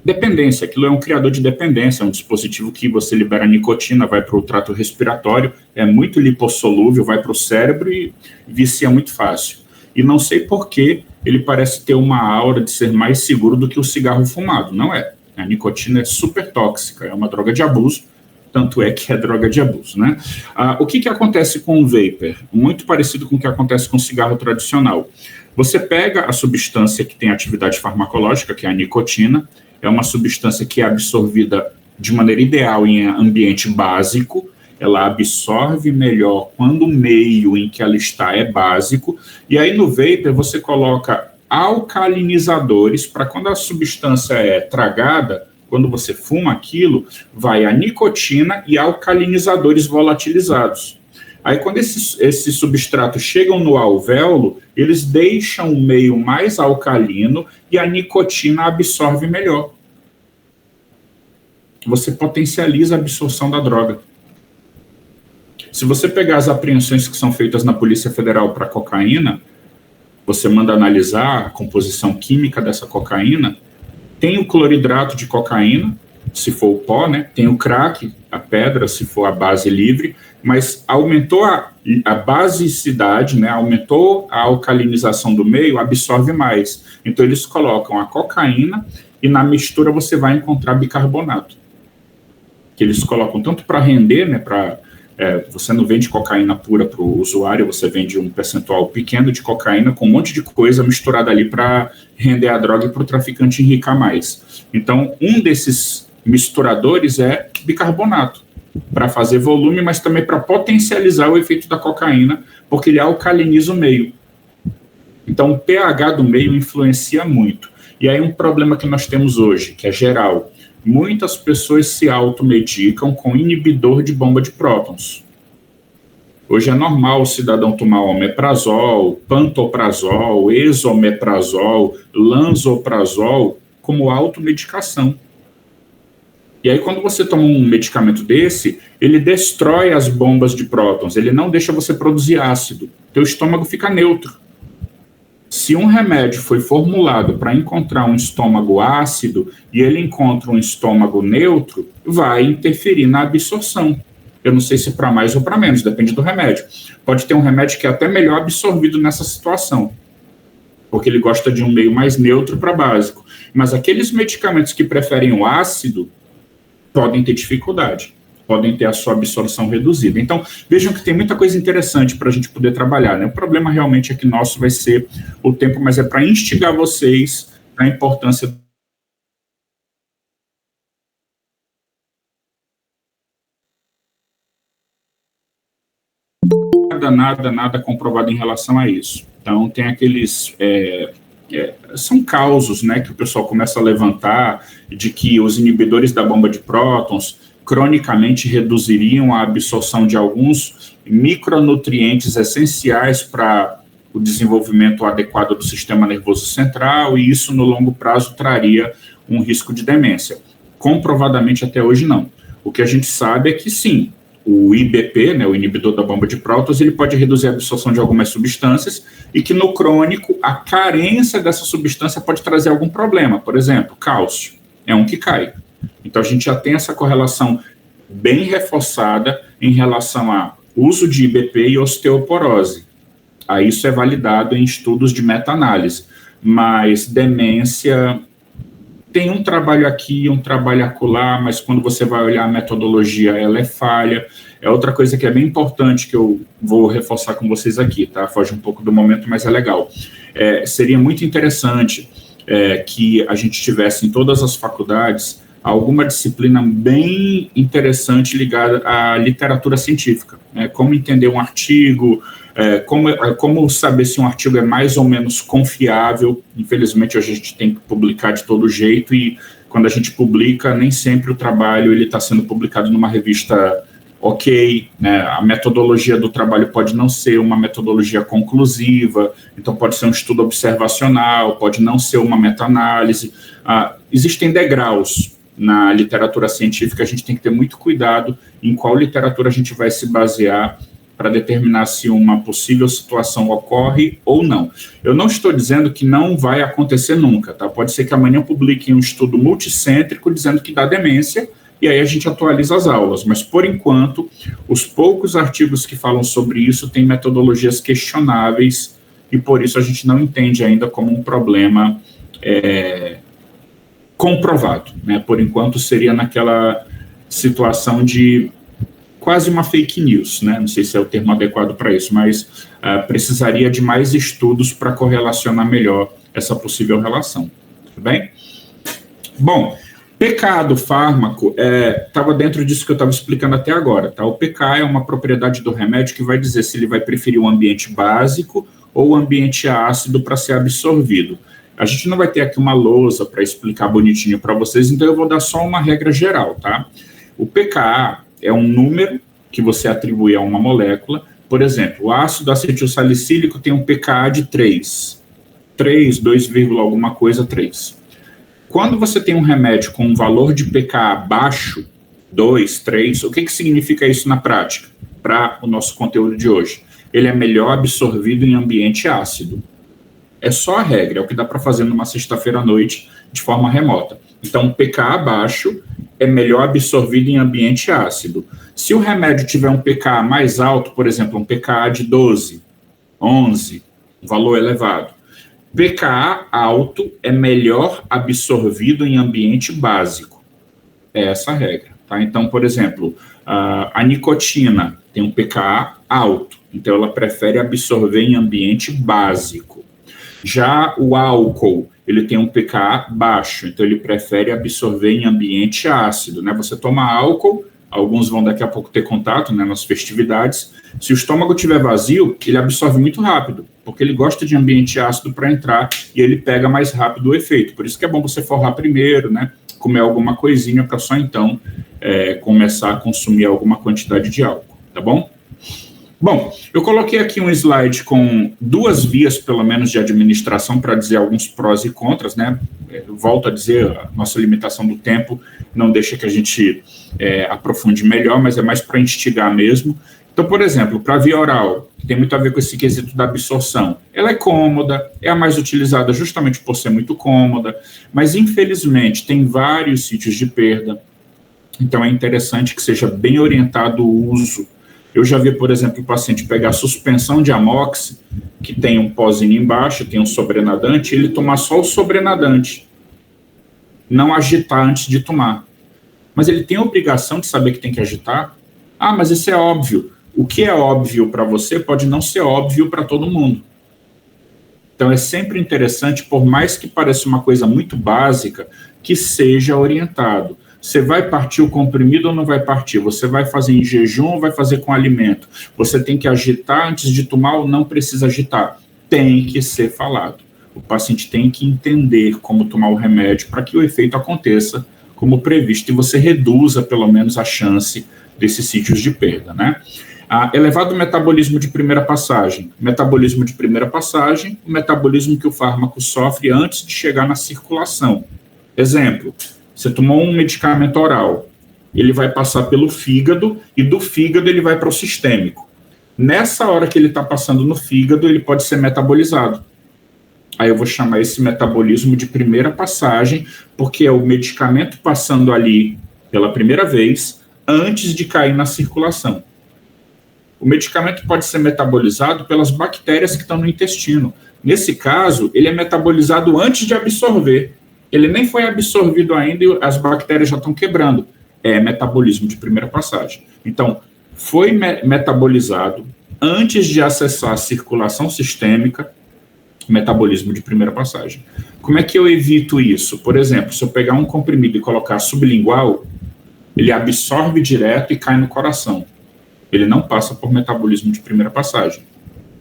dependência. Aquilo é um criador de dependência, é um dispositivo que você libera nicotina, vai para o trato respiratório, é muito lipossolúvel, vai para o cérebro e vicia muito fácil. E não sei por que ele parece ter uma aura de ser mais seguro do que o cigarro fumado. Não é. A nicotina é super tóxica, é uma droga de abuso, tanto é que é droga de abuso, né? O que acontece com o vapor? Muito parecido com o que acontece com o cigarro tradicional. Você pega a substância que tem atividade farmacológica, que é a nicotina, é uma substância que é absorvida de maneira ideal em ambiente básico, ela absorve melhor quando o meio em que ela está é básico, e aí no vapor você coloca alcalinizadores para quando a substância é tragada, quando você fuma aquilo, vai a nicotina e alcalinizadores volatilizados. Aí quando esses substratos chegam no alvéolo, eles deixam o meio mais alcalino e a nicotina absorve melhor. Você potencializa a absorção da droga. Se você pegar as apreensões que são feitas na Polícia Federal para cocaína, você manda analisar a composição química dessa cocaína, tem o cloridrato de cocaína, se for o pó, né? Tem o crack, a pedra, se for a base livre, mas aumentou a basicidade, né? Aumentou a alcalinização do meio, absorve mais. Então eles colocam a cocaína e na mistura você vai encontrar bicarbonato, que eles colocam tanto para render, né, você não vende cocaína pura para o usuário, você vende um percentual pequeno de cocaína com um monte de coisa misturada ali para render a droga e para o traficante enricar mais. Então, um desses misturadores é bicarbonato, para fazer volume, mas também para potencializar o efeito da cocaína, porque ele alcaliniza o meio. Então, o pH do meio influencia muito. E aí um problema que nós temos hoje, que é geral, muitas pessoas se automedicam com inibidor de bomba de prótons. Hoje é normal o cidadão tomar omeprazol, pantoprazol, esomeprazol, lansoprazol como automedicação. E aí, quando você toma um medicamento desse, ele destrói as bombas de prótons, ele não deixa você produzir ácido, teu estômago fica neutro. Se um remédio foi formulado para encontrar um estômago ácido e ele encontra um estômago neutro, vai interferir na absorção. Eu não sei se para mais ou para menos, depende do remédio. Pode ter um remédio que é até melhor absorvido nessa situação, porque ele gosta de um meio mais neutro para básico. Mas aqueles medicamentos que preferem o ácido podem ter dificuldade, podem ter a sua absorção reduzida. Então, vejam que tem muita coisa interessante para a gente poder trabalhar, né? O problema realmente é que nosso vai ser o tempo, mas é para instigar vocês a importância nada comprovado em relação a isso. Então, tem aqueles... são causos, né, que o pessoal começa a levantar de que os inibidores da bomba de prótons cronicamente reduziriam a absorção de alguns micronutrientes essenciais para o desenvolvimento adequado do sistema nervoso central, e isso no longo prazo traria um risco de demência. Comprovadamente até hoje não. O que a gente sabe é que sim, o IBP, né, o inibidor da bomba de prótons, ele pode reduzir a absorção de algumas substâncias e que no crônico a carência dessa substância pode trazer algum problema. Por exemplo, cálcio é um que cai. Então a gente já tem essa correlação bem reforçada em relação a uso de IBP e osteoporose. Aí isso é validado em estudos de meta-análise. Mas demência... tem um trabalho aqui, um trabalho acolá, mas quando você vai olhar a metodologia, ela é falha. É outra coisa que é bem importante que eu vou reforçar com vocês aqui, tá? Foge um pouco do momento, mas é legal. Seria muito interessante que a gente tivesse em todas as faculdades alguma disciplina bem interessante ligada à literatura científica, né? Como entender um artigo, como saber se um artigo é mais ou menos confiável. Infelizmente, hoje a gente tem que publicar de todo jeito e quando a gente publica, nem sempre o trabalho está sendo publicado numa revista ok, né? A metodologia do trabalho pode não ser uma metodologia conclusiva, então pode ser um estudo observacional, pode não ser uma meta-análise. Existem degraus na literatura científica, a gente tem que ter muito cuidado em qual literatura a gente vai se basear para determinar se uma possível situação ocorre ou não. Eu não estou dizendo que não vai acontecer nunca, tá? Pode ser que amanhã publiquem um estudo multicêntrico dizendo que dá demência, e aí a gente atualiza as aulas, mas por enquanto, os poucos artigos que falam sobre isso têm metodologias questionáveis, e por isso a gente não entende ainda como um problema comprovado, né? Por enquanto seria naquela situação de quase uma fake news, né? Não sei se é o termo adequado para isso, mas precisaria de mais estudos para correlacionar melhor essa possível relação. Tudo bem? Bom, pK do fármaco estava dentro disso que eu estava explicando até agora, tá? O pK é uma propriedade do remédio que vai dizer se ele vai preferir o ambiente básico ou o ambiente ácido para ser absorvido. A gente não vai ter aqui uma lousa para explicar bonitinho para vocês, então eu vou dar só uma regra geral, tá? O pKa é um número que você atribui a uma molécula. Por exemplo, o ácido acetilsalicílico tem um pKa de 3. 3, 2, alguma coisa, 3. Quando você tem um remédio com um valor de pKa baixo, 2, 3, o que significa isso na prática? Para o nosso conteúdo de hoje. Ele é melhor absorvido em ambiente ácido. É só a regra, é o que dá para fazer numa sexta-feira à noite de forma remota. Então, pKa baixo é melhor absorvido em ambiente ácido. Se o remédio tiver um pKa mais alto, por exemplo, um pKa de 12, 11, um valor elevado, pKa alto é melhor absorvido em ambiente básico. É essa a regra. Tá? Então, por exemplo, a nicotina tem um pKa alto, então ela prefere absorver em ambiente básico. Já o álcool, ele tem um pKa baixo, então ele prefere absorver em ambiente ácido. Né? Você toma álcool, alguns vão daqui a pouco ter contato, né, nas festividades. Se o estômago estiver vazio, ele absorve muito rápido, porque ele gosta de ambiente ácido para entrar e ele pega mais rápido o efeito. Por isso que é bom você forrar primeiro, né, comer alguma coisinha para só então começar a consumir alguma quantidade de álcool, tá bom? Bom, eu coloquei aqui um slide com 2 vias, pelo menos, de administração para dizer alguns prós e contras, né? Volto a dizer, a nossa limitação do tempo não deixa que a gente aprofunde melhor, mas é mais para instigar mesmo. Então, por exemplo, para a via oral, que tem muito a ver com esse quesito da absorção, ela é cômoda, é a mais utilizada justamente por ser muito cômoda, mas, infelizmente, tem vários sítios de perda, então é interessante que seja bem orientado o uso. Eu já vi, por exemplo, o paciente pegar a suspensão de amox, que tem um pozinho embaixo, tem um sobrenadante, e ele tomar só o sobrenadante, não agitar antes de tomar. Mas ele tem a obrigação de saber que tem que agitar? Ah, mas isso é óbvio. O que é óbvio para você pode não ser óbvio para todo mundo. Então é sempre interessante, por mais que pareça uma coisa muito básica, que seja orientado. Você vai partir o comprimido ou não vai partir? Você vai fazer em jejum ou vai fazer com alimento? Você tem que agitar antes de tomar ou não precisa agitar? Tem que ser falado. O paciente tem que entender como tomar o remédio para que o efeito aconteça como previsto e você reduza, pelo menos, a chance desses sítios de perda, né? Elevado metabolismo de primeira passagem. Metabolismo de primeira passagem, o metabolismo que o fármaco sofre antes de chegar na circulação. Exemplo, você tomou um medicamento oral, ele vai passar pelo fígado e do fígado ele vai para o sistêmico. Nessa hora que ele está passando no fígado, ele pode ser metabolizado. Aí eu vou chamar esse metabolismo de primeira passagem, porque é o medicamento passando ali pela primeira vez, antes de cair na circulação. O medicamento pode ser metabolizado pelas bactérias que estão no intestino. Nesse caso, ele é metabolizado antes de absorver. Ele nem foi absorvido ainda e as bactérias já estão quebrando. É metabolismo de primeira passagem. Então, foi metabolizado antes de acessar a circulação sistêmica, metabolismo de primeira passagem. Como é que eu evito isso? Por exemplo, se eu pegar um comprimido e colocar sublingual, ele absorve direto e cai no coração. Ele não passa por metabolismo de primeira passagem.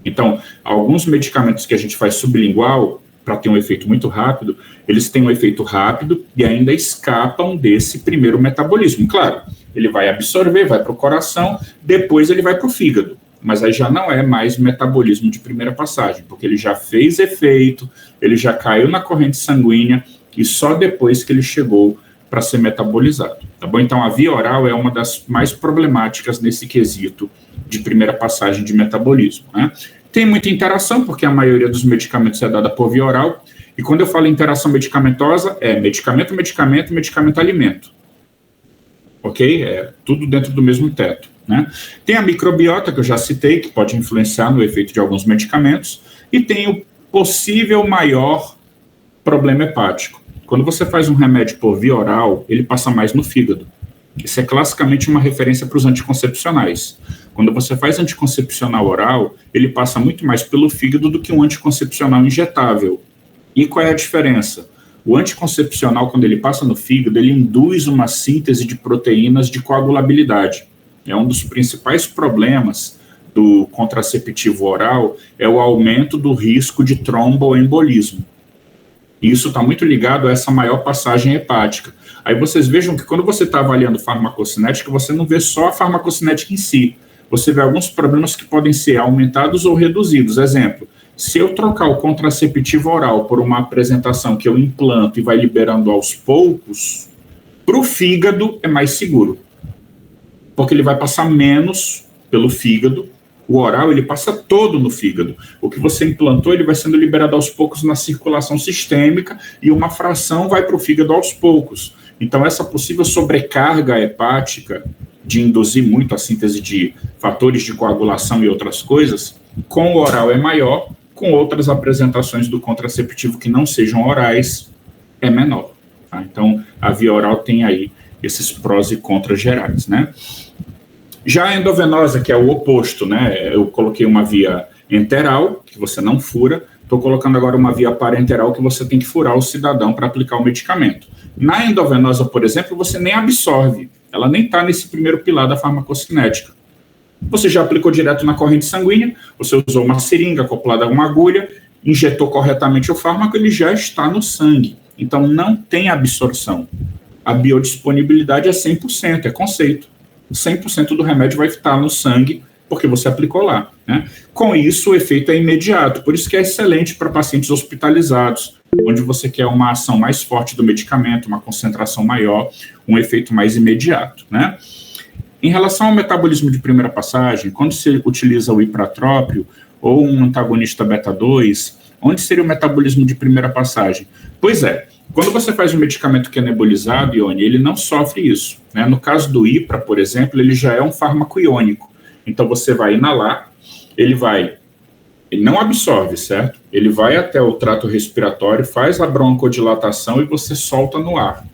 Então, alguns medicamentos que a gente faz sublingual, para ter um efeito muito rápido, eles têm um efeito rápido e ainda escapam desse primeiro metabolismo. Claro, ele vai absorver, vai para o coração, depois ele vai para o fígado. Mas aí já não é mais metabolismo de primeira passagem, porque ele já fez efeito, ele já caiu na corrente sanguínea e só depois que ele chegou para ser metabolizado, tá bom? Então, a via oral é uma das mais problemáticas nesse quesito de primeira passagem de metabolismo, né? Tem muita interação, porque a maioria dos medicamentos é dada por via oral, e quando eu falo interação medicamentosa, é medicamento, medicamento, medicamento, alimento. Ok? É tudo dentro do mesmo teto, né? Tem a microbiota, que eu já citei, que pode influenciar no efeito de alguns medicamentos, e tem o possível maior problema hepático. Quando você faz um remédio por via oral, ele passa mais no fígado. Isso é classicamente uma referência para os anticoncepcionais. Quando você faz anticoncepcional oral, ele passa muito mais pelo fígado do que um anticoncepcional injetável. E qual é a diferença? O anticoncepcional, quando ele passa no fígado, ele induz uma síntese de proteínas de coagulabilidade. É um dos principais problemas do contraceptivo oral, é o aumento do risco de tromboembolismo. E isso está muito ligado a essa maior passagem hepática. Aí vocês vejam que quando você está avaliando farmacocinética, você não vê só a farmacocinética em si. Você vê alguns problemas que podem ser aumentados ou reduzidos. Exemplo, se eu trocar o contraceptivo oral por uma apresentação que eu implanto e vai liberando aos poucos, para o fígado é mais seguro. Porque ele vai passar menos pelo fígado. O oral, ele passa todo no fígado. O que você implantou, ele vai sendo liberado aos poucos na circulação sistêmica e uma fração vai para o fígado aos poucos. Então, essa possível sobrecarga hepática de induzir muito a síntese de fatores de coagulação e outras coisas, com o oral é maior com outras apresentações do contraceptivo que não sejam orais, é menor. Tá? Então, a via oral tem aí esses prós e contras gerais, né? Já a endovenosa, que é o oposto, né? Eu coloquei uma via enteral, que você não fura, estou colocando agora uma via parenteral que você tem que furar o cidadão para aplicar o medicamento. Na endovenosa, por exemplo, você nem absorve, ela nem está nesse primeiro pilar da farmacocinética. Você já aplicou direto na corrente sanguínea, você usou uma seringa acoplada a uma agulha, injetou corretamente o fármaco, ele já está no sangue. Então, não tem absorção. A biodisponibilidade é 100%, é conceito. 100% do remédio vai estar no sangue, porque você aplicou lá. Né? Com isso, o efeito é imediato. Por isso que é excelente para pacientes hospitalizados, onde você quer uma ação mais forte do medicamento, uma concentração maior, um efeito mais imediato. Né? Em relação ao metabolismo de primeira passagem, quando se utiliza o ipratrópio ou um antagonista beta-2, onde seria o metabolismo de primeira passagem? Pois é, quando você faz um medicamento que é nebulizado, Ione, ele não sofre isso. Né? No caso do IPRA, por exemplo, ele já é um fármaco iônico. Então você vai inalar, ele não absorve, certo? Ele vai até o trato respiratório, faz a broncodilatação e você solta no ar.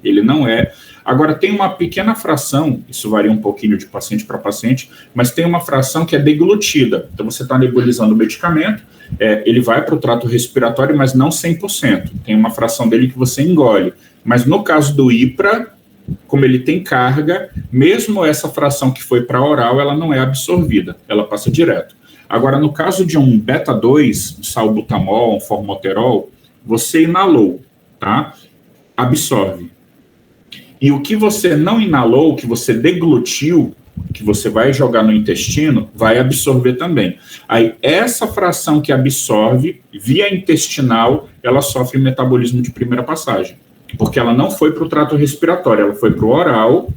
Ele não é... Agora, tem uma pequena fração, isso varia um pouquinho de paciente para paciente, mas tem uma fração que é deglutida. Então, você está nebulizando o medicamento, ele vai para o trato respiratório, mas não 100%. Tem uma fração dele que você engole. Mas no caso do IPRA, como ele tem carga, mesmo essa fração que foi para oral, ela não é absorvida, ela passa direto. Agora, no caso de um beta-2, um salbutamol, um formoterol, você inalou, tá? Absorve. E o que você não inalou, que você deglutiu, que você vai jogar no intestino, vai absorver também. Aí, essa fração que absorve, via intestinal, ela sofre metabolismo de primeira passagem. Porque ela não foi para o trato respiratório, ela foi para o oral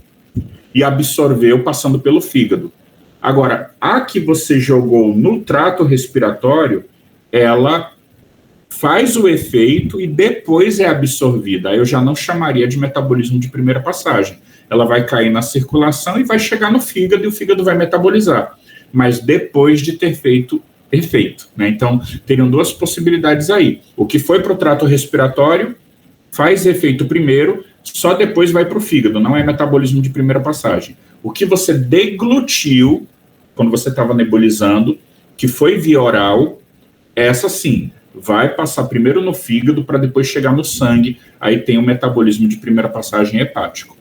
e absorveu passando pelo fígado. Agora, a que você jogou no trato respiratório, ela faz o efeito e depois é absorvida. Aí eu já não chamaria de metabolismo de primeira passagem. Ela vai cair na circulação e vai chegar no fígado e o fígado vai metabolizar. Mas depois de ter feito efeito. Né? Então, teriam duas possibilidades aí. O que foi para o trato respiratório faz efeito primeiro, só depois vai para o fígado. Não é metabolismo de primeira passagem. O que você deglutiu, quando você estava nebulizando, que foi via oral, essa sim, vai passar primeiro no fígado para depois chegar no sangue, aí tem o metabolismo de primeira passagem hepático.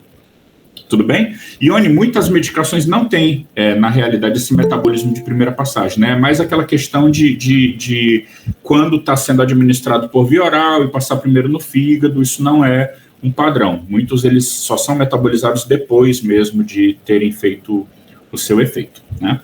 Tudo bem? Ione, muitas medicações não têm, na realidade, esse metabolismo de primeira passagem, né? É mais aquela questão de quando está sendo administrado por via oral e passar primeiro no fígado, isso não é um padrão. Muitos, eles só são metabolizados depois mesmo de terem feito o seu efeito, né?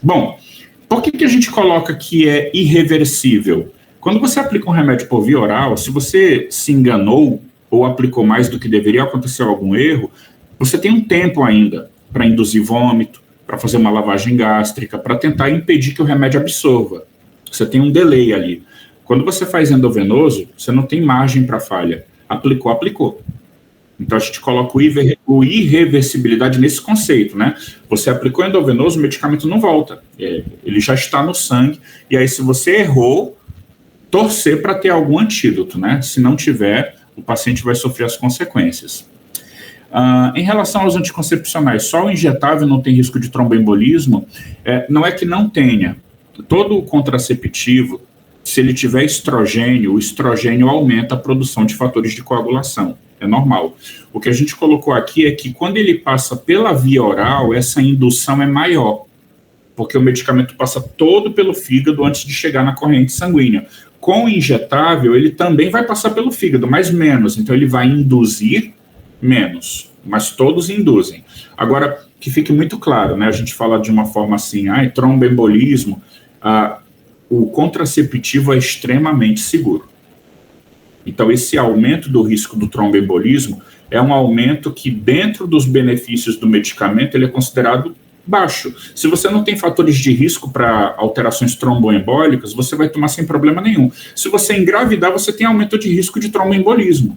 Bom, por que a gente coloca que é irreversível? Quando você aplica um remédio por via oral, se você se enganou ou aplicou mais do que deveria, aconteceu algum erro, você tem um tempo ainda para induzir vômito, para fazer uma lavagem gástrica, para tentar impedir que o remédio absorva. Você tem um delay ali. Quando você faz endovenoso, você não tem margem para falha. Aplicou, aplicou. Então, a gente coloca o irreversibilidade nesse conceito, né? Você aplicou endovenoso, o medicamento não volta. Ele já está no sangue. E aí, se você errou, torcer para ter algum antídoto, né? Se não tiver, o paciente vai sofrer as consequências. Em relação aos anticoncepcionais, só o injetável não tem risco de tromboembolismo? Não é que não tenha. Todo o contraceptivo, se ele tiver estrogênio, o estrogênio aumenta a produção de fatores de coagulação. É normal. O que a gente colocou aqui é que quando ele passa pela via oral, essa indução é maior, porque o medicamento passa todo pelo fígado antes de chegar na corrente sanguínea. Com o injetável, ele também vai passar pelo fígado, mas menos. Então, ele vai induzir menos, mas todos induzem. Agora, que fique muito claro, né? A gente fala de uma forma assim, tromboembolismo, o contraceptivo é extremamente seguro. Então, esse aumento do risco do tromboembolismo é um aumento que, dentro dos benefícios do medicamento, ele é considerado baixo. Se você não tem fatores de risco para alterações tromboembólicas, você vai tomar sem problema nenhum. Se você engravidar, você tem aumento de risco de tromboembolismo.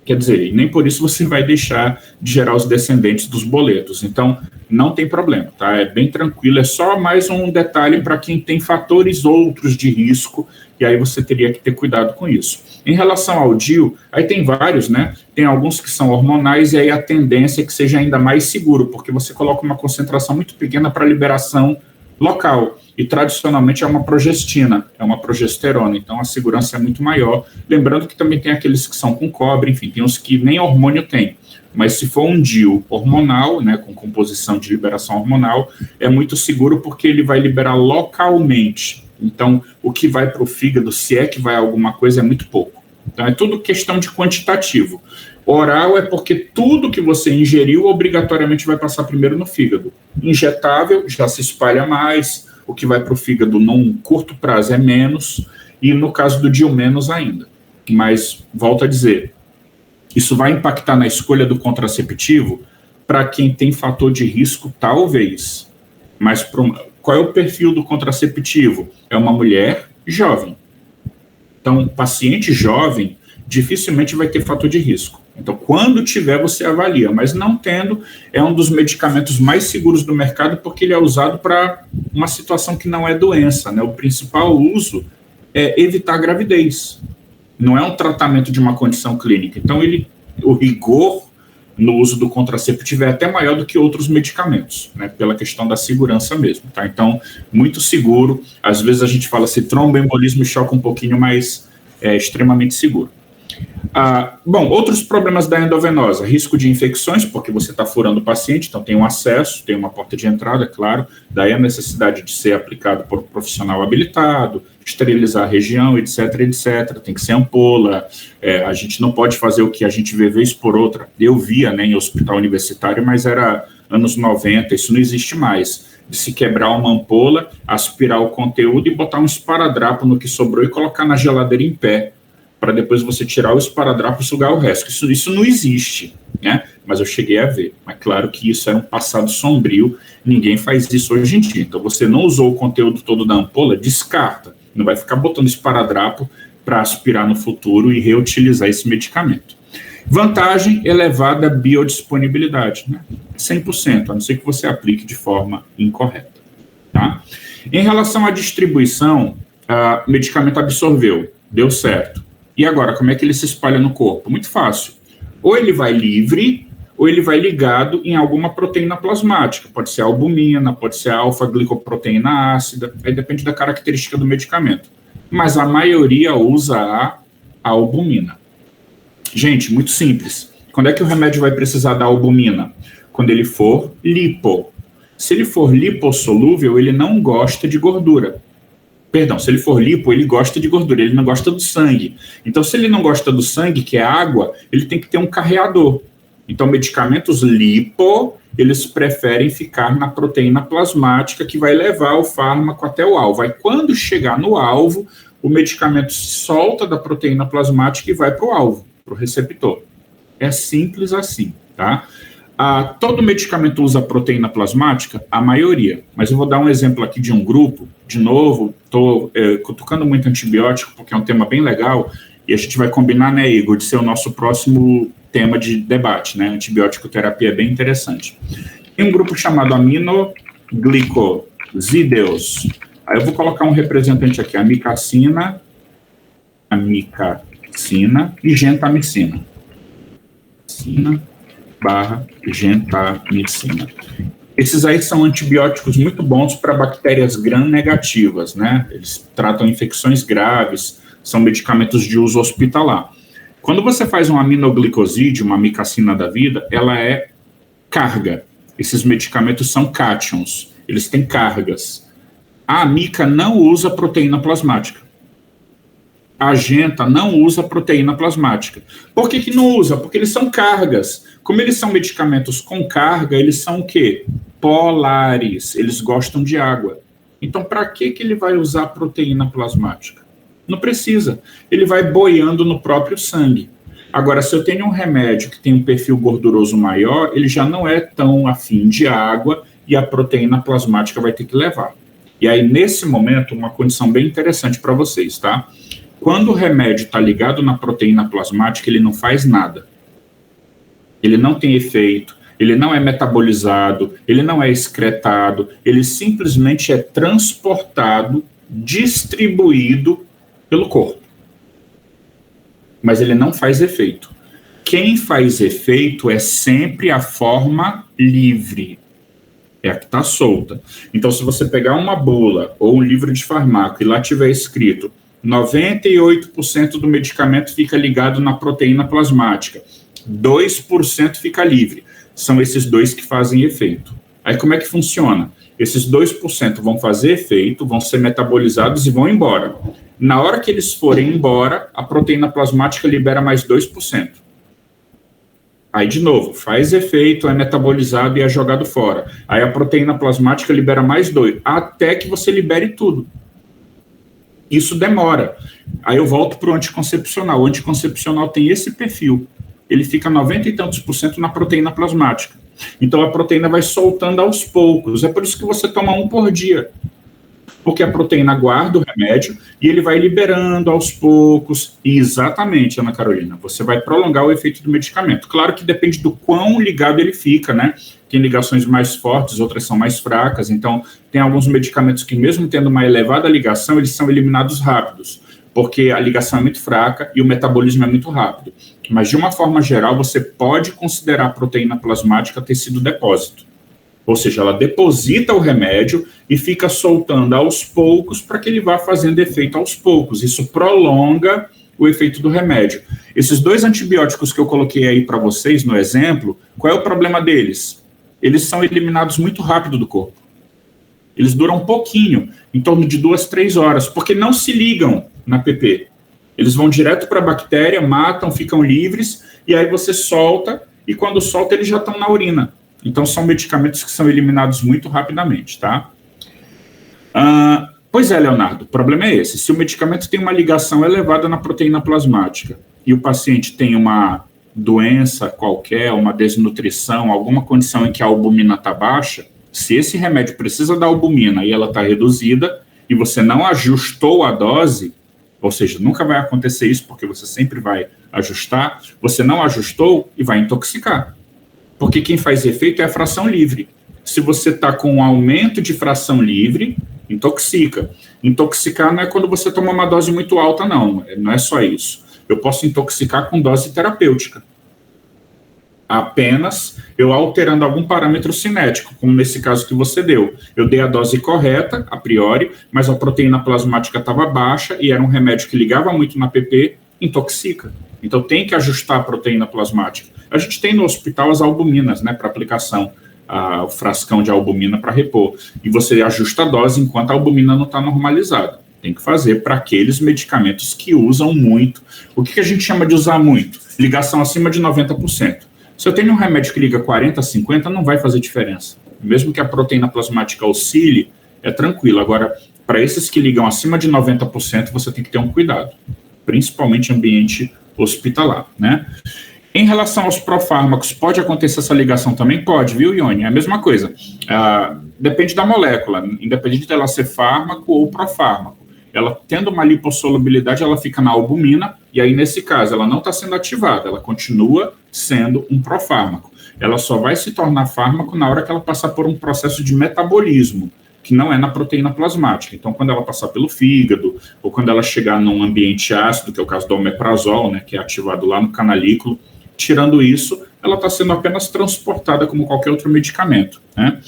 Quer dizer, e nem por isso você vai deixar de gerar os descendentes dos boletos. Então, não tem problema, tá? É bem tranquilo, é só mais um detalhe para quem tem fatores outros de risco, e aí você teria que ter cuidado com isso. Em relação ao DIU, aí tem vários, né? Tem alguns que são hormonais, e aí a tendência é que seja ainda mais seguro, porque você coloca uma concentração muito pequena para liberação local. E tradicionalmente é uma progestina, é uma progesterona, então a segurança é muito maior. Lembrando que também tem aqueles que são com cobre, enfim, tem uns que nem hormônio tem. Mas se for um DIU hormonal, né, com composição de liberação hormonal, é muito seguro porque ele vai liberar localmente. Então, o que vai para o fígado, se é que vai alguma coisa, é muito pouco. Então, é tudo questão de quantitativo. Oral é porque tudo que você ingeriu obrigatoriamente vai passar primeiro no fígado. Injetável já se espalha mais, o que vai para o fígado num curto prazo é menos, e no caso do DIU menos ainda. Mas, volto a dizer, isso vai impactar na escolha do contraceptivo para quem tem fator de risco, talvez. Mas qual é o perfil do contraceptivo? É uma mulher jovem. Então, paciente jovem dificilmente vai ter fator de risco. Então, quando tiver, você avalia, mas não tendo, é um dos medicamentos mais seguros do mercado porque ele é usado para uma situação que não é doença, né? O principal uso é evitar a gravidez. Não é um tratamento de uma condição clínica. Então, o rigor no uso do contraceptivo é até maior do que outros medicamentos, né? Pela questão da segurança mesmo, tá? Então, muito seguro. Às vezes a gente fala assim, tromboembolismo choca um pouquinho, mas é extremamente seguro. Bom, outros problemas da endovenosa, risco de infecções, porque você está furando o paciente, então tem um acesso, tem uma porta de entrada, claro, daí a necessidade de ser aplicado por um profissional habilitado, esterilizar a região, etc, etc, tem que ser ampola, a gente não pode fazer o que a gente vê vez por outra, eu via, né, em hospital universitário, mas era anos 90, isso não existe mais, de se quebrar uma ampola, aspirar o conteúdo e botar um esparadrapo no que sobrou e colocar na geladeira em pé, para depois você tirar o esparadrapo e sugar o resto. Isso não existe, né? Mas eu cheguei a ver. Mas claro que isso era um passado sombrio, ninguém faz isso hoje em dia. Então você não usou o conteúdo todo da ampola, descarta. Não vai ficar botando esparadrapo para aspirar no futuro e reutilizar esse medicamento. Vantagem, elevada biodisponibilidade, né? 100%, a não ser que você aplique de forma incorreta, tá? Em relação à distribuição, o medicamento absorveu, deu certo. E agora, como é que ele se espalha no corpo? Muito fácil. Ou ele vai livre, ou ele vai ligado em alguma proteína plasmática. Pode ser albumina, pode ser alfa-glicoproteína ácida, aí depende da característica do medicamento. Mas a maioria usa a albumina. Gente, muito simples. Quando é que o remédio vai precisar da albumina? Quando ele for lipo. Se ele for lipossolúvel, ele não gosta de gordura. Perdão, se ele for lipo, ele gosta de gordura, ele não gosta do sangue. Então, se ele não gosta do sangue, que é água, ele tem que ter um carreador. Então, medicamentos lipo, eles preferem ficar na proteína plasmática, que vai levar o fármaco até o alvo. Aí, quando chegar no alvo, o medicamento solta da proteína plasmática e vai para o alvo, para o receptor. É simples assim, tá? Todo medicamento usa proteína plasmática? A maioria. Mas eu vou dar um exemplo aqui de um grupo. De novo, estou cutucando muito antibiótico, porque é um tema bem legal, e a gente vai combinar, né, Igor, de ser o nosso próximo tema de debate, né? Antibiótico terapia é bem interessante. Tem um grupo chamado aminoglicosideus. Aí eu vou colocar um representante aqui, amicacina e gentamicina. Gentamicina. Esses aí são antibióticos muito bons para bactérias gram-negativas, né? Eles tratam infecções graves, são medicamentos de uso hospitalar. Quando você faz um aminoglicosídeo, uma amicacina da vida, ela é carga. Esses medicamentos são cátions, eles têm cargas. A amica não usa proteína plasmática. A genta não usa proteína plasmática. Por que não usa? Porque eles são cargas. Como eles são medicamentos com carga, eles são o quê? Polares. Eles gostam de água. Então, para que ele vai usar proteína plasmática? Não precisa. Ele vai boiando no próprio sangue. Agora, se eu tenho um remédio que tem um perfil gorduroso maior, ele já não é tão afim de água e a proteína plasmática vai ter que levar. E aí, nesse momento, uma condição bem interessante para vocês, tá? Quando o remédio está ligado na proteína plasmática, ele não faz nada. Ele não tem efeito, ele não é metabolizado, ele não é excretado, ele simplesmente é transportado, distribuído pelo corpo. Mas ele não faz efeito. Quem faz efeito é sempre a forma livre, é a que está solta. Então, se você pegar uma bula ou um livro de farmácia e lá tiver escrito 98% do medicamento fica ligado na proteína plasmática, 2% fica livre. São esses dois que fazem efeito. Aí como é que funciona? Esses 2% vão fazer efeito, vão ser metabolizados e vão embora. Na hora que eles forem embora, a proteína plasmática libera mais 2%. Aí, de novo, faz efeito, é metabolizado e é jogado fora. Aí a proteína plasmática libera mais 2%, até que você libere tudo. Isso demora. Aí eu volto para o anticoncepcional. O anticoncepcional tem esse perfil. Ele fica 90 e tantos % na proteína plasmática. Então a proteína vai soltando aos poucos. É por isso que você toma 1 por dia. Porque a proteína guarda o remédio e ele vai liberando aos poucos. E exatamente, Ana Carolina, você vai prolongar o efeito do medicamento. Claro que depende do quão ligado ele fica, né? Tem ligações mais fortes, outras são mais fracas. Então, tem alguns medicamentos que, mesmo tendo uma elevada ligação, eles são eliminados rápidos, porque a ligação é muito fraca e o metabolismo é muito rápido. Mas, de uma forma geral, você pode considerar a proteína plasmática tecido depósito. Ou seja, ela deposita o remédio e fica soltando aos poucos para que ele vá fazendo efeito aos poucos. Isso prolonga o efeito do remédio. Esses 2 antibióticos que eu coloquei aí para vocês no exemplo, qual é o problema deles? Eles são eliminados muito rápido do corpo. Eles duram um pouquinho, em torno de 2, 3 horas, porque não se ligam na PP. Eles vão direto para a bactéria, matam, ficam livres, e aí você solta, e quando solta eles já estão na urina. Então, são medicamentos que são eliminados muito rapidamente, tá? Pois é, Leonardo, o problema é esse. Se o medicamento tem uma ligação elevada na proteína plasmática e o paciente tem uma doença qualquer, uma desnutrição, alguma condição em que a albumina está baixa, se esse remédio precisa da albumina e ela está reduzida e você não ajustou a dose, ou seja, nunca vai acontecer isso porque você sempre vai ajustar, você não ajustou e vai intoxicar. Porque quem faz efeito é a fração livre. Se você está com um aumento de fração livre, intoxica. Intoxicar não é quando você toma uma dose muito alta, não. Não é só isso. Eu posso intoxicar com dose terapêutica. Apenas eu alterando algum parâmetro cinético, como nesse caso que você deu. Eu dei a dose correta, a priori, mas a proteína plasmática estava baixa e era um remédio que ligava muito na PP, intoxica. Então tem que ajustar a proteína plasmática. A gente tem no hospital as albuminas, né, para aplicação, o frascão de albumina para repor. E você ajusta a dose enquanto a albumina não está normalizada. Tem que fazer para aqueles medicamentos que usam muito. O que a gente chama de usar muito? Ligação acima de 90%. Se eu tenho um remédio que liga 40%, 50%, não vai fazer diferença. Mesmo que a proteína plasmática oscile, é tranquilo. Agora, para esses que ligam acima de 90%, você tem que ter um cuidado. Principalmente em ambiente hospitalar, né? Em relação aos profármacos, pode acontecer essa ligação também? Pode, viu, Ione? É a mesma coisa. Depende da molécula, independente dela ser fármaco ou profármaco. Ela, tendo uma lipossolubilidade, ela fica na albumina, e aí, nesse caso, ela não está sendo ativada, ela continua sendo um profármaco. Ela só vai se tornar fármaco na hora que ela passar por um processo de metabolismo, que não é na proteína plasmática. Então, quando ela passar pelo fígado, ou quando ela chegar num ambiente ácido, que é o caso do omeprazol, né, que é ativado lá no canalículo, tirando isso, ela está sendo apenas transportada como qualquer outro medicamento, né?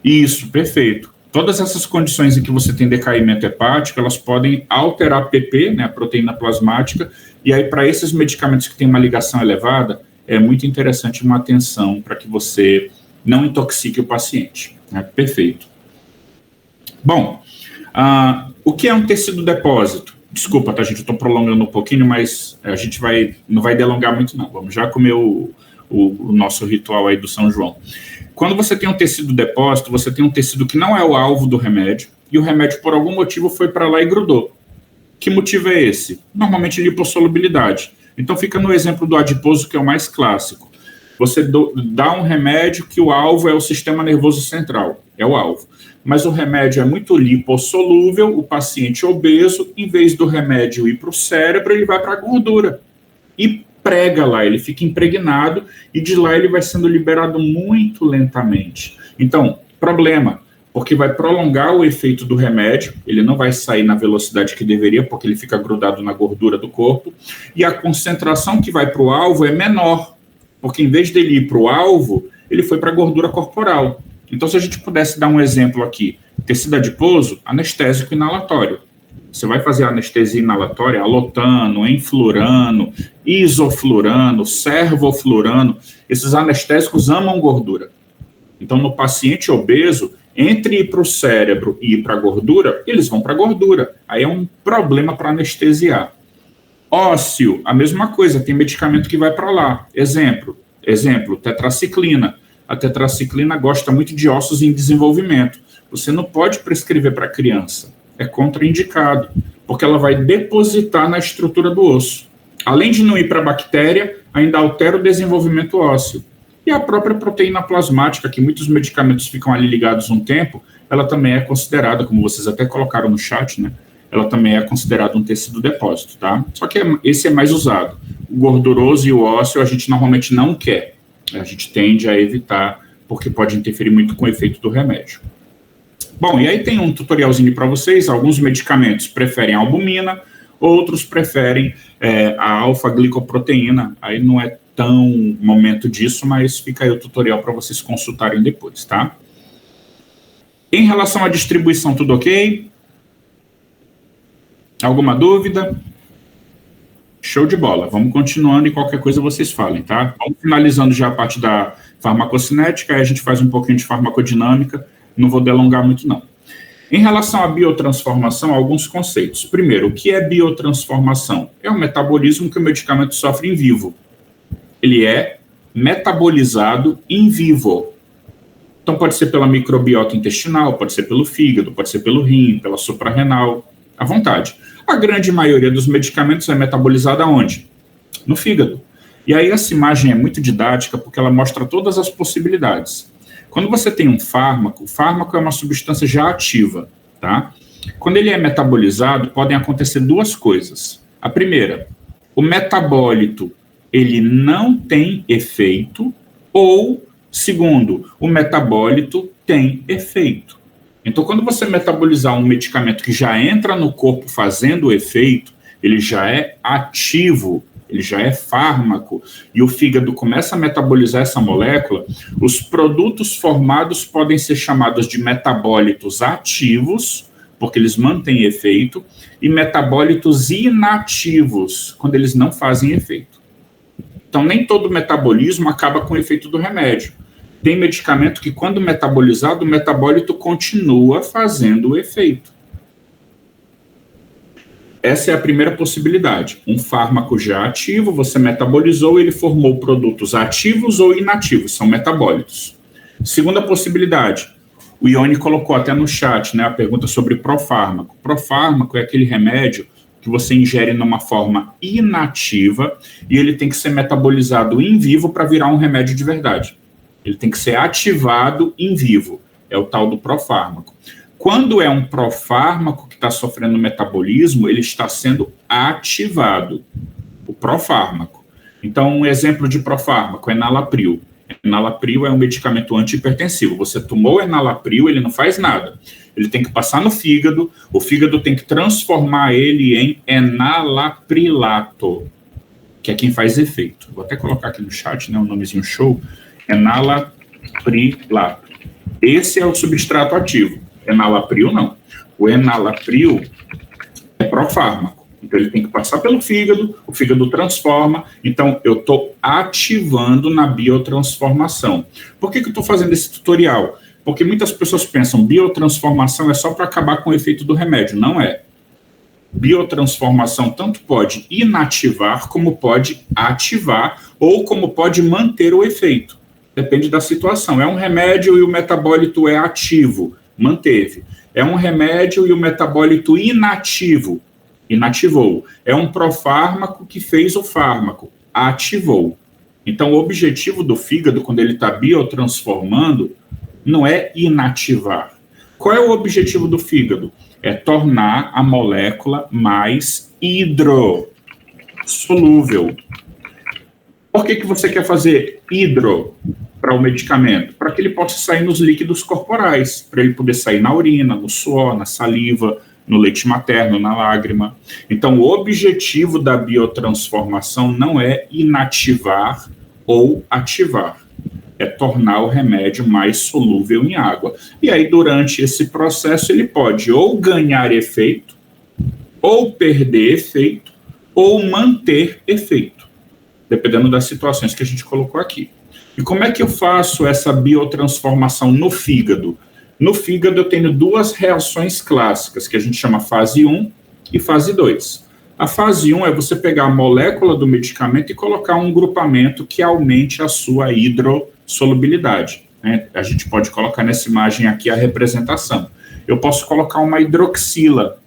Isso, perfeito. Todas essas condições em que você tem decaimento hepático, elas podem alterar a PP, né, a proteína plasmática, e aí para esses medicamentos que têm uma ligação elevada, é muito interessante uma atenção para que você não intoxique o paciente, né? Perfeito. Bom, o que é um tecido depósito? Desculpa, tá, gente, eu estou prolongando um pouquinho, mas a gente não vai delongar muito, não. Vamos já comer o nosso ritual aí do São João. Quando você tem um tecido depósito, você tem um tecido que não é o alvo do remédio, e o remédio, por algum motivo, foi para lá e grudou. Que motivo é esse? Normalmente, lipossolubilidade. Então, fica no exemplo do adiposo, que é o mais clássico. Você dá um remédio que o alvo é o sistema nervoso central, é o alvo. Mas o remédio é muito lipossolúvel, o paciente obeso, em vez do remédio ir para o cérebro, ele vai para a gordura. E prega lá, ele fica impregnado e de lá ele vai sendo liberado muito lentamente. Então, problema, porque vai prolongar o efeito do remédio, ele não vai sair na velocidade que deveria, porque ele fica grudado na gordura do corpo, e a concentração que vai para o alvo é menor, porque em vez dele ir para o alvo, ele foi para a gordura corporal. Então, se a gente pudesse dar um exemplo aqui, tecido adiposo, anestésico inalatório. Você vai fazer anestesia inalatória, alotano, enflurano, isoflurano, servoflurano. Esses anestésicos amam gordura. Então, no paciente obeso, entre ir para o cérebro e ir para a gordura, eles vão para a gordura. Aí é um problema para anestesiar. Ósseo, a mesma coisa, tem medicamento que vai para lá. Exemplo, tetraciclina. A tetraciclina gosta muito de ossos em desenvolvimento. Você não pode prescrever para criança. É contraindicado, porque ela vai depositar na estrutura do osso. Além de não ir para a bactéria, ainda altera o desenvolvimento ósseo. E a própria proteína plasmática, que muitos medicamentos ficam ali ligados um tempo, ela também é considerada, como vocês até colocaram no chat, né? Ela também é considerada um tecido depósito, tá? Só que esse é mais usado. O gorduroso e o ósseo a gente normalmente não quer. A gente tende a evitar, porque pode interferir muito com o efeito do remédio. Bom, e aí tem um tutorialzinho para vocês. Alguns medicamentos preferem a albumina, outros preferem a alfa-glicoproteína. Aí não é tão momento disso, mas fica aí o tutorial para vocês consultarem depois, tá? Em relação à distribuição, tudo ok? Alguma dúvida? Show de bola. Vamos continuando e qualquer coisa vocês falem, tá? Vamos finalizando já a parte da farmacocinética, aí a gente faz um pouquinho de farmacodinâmica. Não vou delongar muito, não. Em relação à biotransformação, alguns conceitos. Primeiro, o que é biotransformação? É um metabolismo que o medicamento sofre em vivo. Ele é metabolizado em vivo. Então, pode ser pela microbiota intestinal, pode ser pelo fígado, pode ser pelo rim, pela suprarrenal, à vontade. A grande maioria dos medicamentos é metabolizada onde? No fígado. E aí essa imagem é muito didática, porque ela mostra todas as possibilidades. Quando você tem um fármaco, o fármaco é uma substância já ativa, tá? Quando ele é metabolizado, podem acontecer duas coisas. A primeira, o metabólito, ele não tem efeito, ou, segundo, o metabólito tem efeito. Então, quando você metabolizar um medicamento que já entra no corpo fazendo o efeito, ele já é ativo, ele já é fármaco, e o fígado começa a metabolizar essa molécula, os produtos formados podem ser chamados de metabólitos ativos, porque eles mantêm efeito, e metabólitos inativos, quando eles não fazem efeito. Então, nem todo metabolismo acaba com o efeito do remédio. Tem medicamento que, quando metabolizado, o metabólito continua fazendo o efeito. Essa é a primeira possibilidade. Um fármaco já ativo, você metabolizou, ele formou produtos ativos ou inativos, são metabólitos. Segunda possibilidade, o Ione colocou até no chat, né, a pergunta sobre profármaco. Profármaco é aquele remédio que você ingere numa forma inativa e ele tem que ser metabolizado em vivo para virar um remédio de verdade. Ele tem que ser ativado em vivo. É o tal do profármaco. Quando é um profármaco que está sofrendo metabolismo, ele está sendo ativado, o profármaco. Então, um exemplo de profármaco é enalapril. Enalapril é um medicamento antihipertensivo. Você tomou enalapril, ele não faz nada. Ele tem que passar no fígado, o fígado tem que transformar ele em enalaprilato, que é quem faz efeito. Vou até colocar aqui no chat, né, um nomezinho show, enalaprilato. Esse é o substrato ativo. Enalapril, não. O enalapril é profármaco. Então, ele tem que passar pelo fígado, o fígado transforma. Então, eu estou ativando na biotransformação. Por que eu estou fazendo esse tutorial? Porque muitas pessoas pensam biotransformação é só para acabar com o efeito do remédio. Não é. Biotransformação tanto pode inativar, como pode ativar, ou como pode manter o efeito. Depende da situação. É um remédio e o metabólito é ativo. Manteve. É um remédio e o metabólito inativo, inativou. É um profármaco que fez o fármaco, ativou. Então, o objetivo do fígado, quando ele está biotransformando, não é inativar. Qual é o objetivo do fígado? É tornar a molécula mais hidrossolúvel. Por que você quer fazer hidro para o medicamento? Para que ele possa sair nos líquidos corporais, para ele poder sair na urina, no suor, na saliva, no leite materno, na lágrima. Então, o objetivo da biotransformação não é inativar ou ativar, é tornar o remédio mais solúvel em água. E aí, durante esse processo, ele pode ou ganhar efeito, ou perder efeito, ou manter efeito, dependendo das situações que a gente colocou aqui. E como é que eu faço essa biotransformação no fígado? No fígado eu tenho duas reações clássicas, que a gente chama fase 1 e fase 2. A fase 1 é você pegar a molécula do medicamento e colocar um grupamento que aumente a sua hidrossolubilidade, né? A gente pode colocar nessa imagem aqui a representação. Eu posso colocar uma hidroxila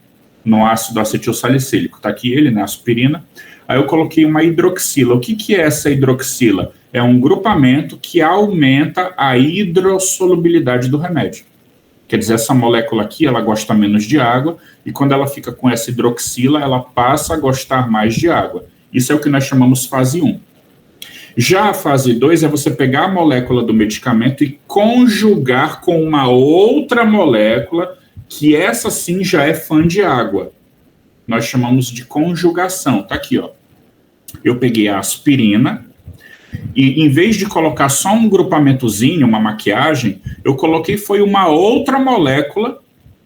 no ácido acetilsalicílico. Está aqui ele, né, aspirina. Aí eu coloquei uma hidroxila. O que é essa hidroxila? É um grupamento que aumenta a hidrossolubilidade do remédio. Quer dizer, essa molécula aqui, ela gosta menos de água, e quando ela fica com essa hidroxila, ela passa a gostar mais de água. Isso é o que nós chamamos fase 1. Já a fase 2 é você pegar a molécula do medicamento e conjugar com uma outra molécula, que essa sim já é fã de água. Nós chamamos de conjugação. Tá aqui, ó. Eu peguei a aspirina e, em vez de colocar só um grupamentozinho, uma maquiagem, eu coloquei foi uma outra molécula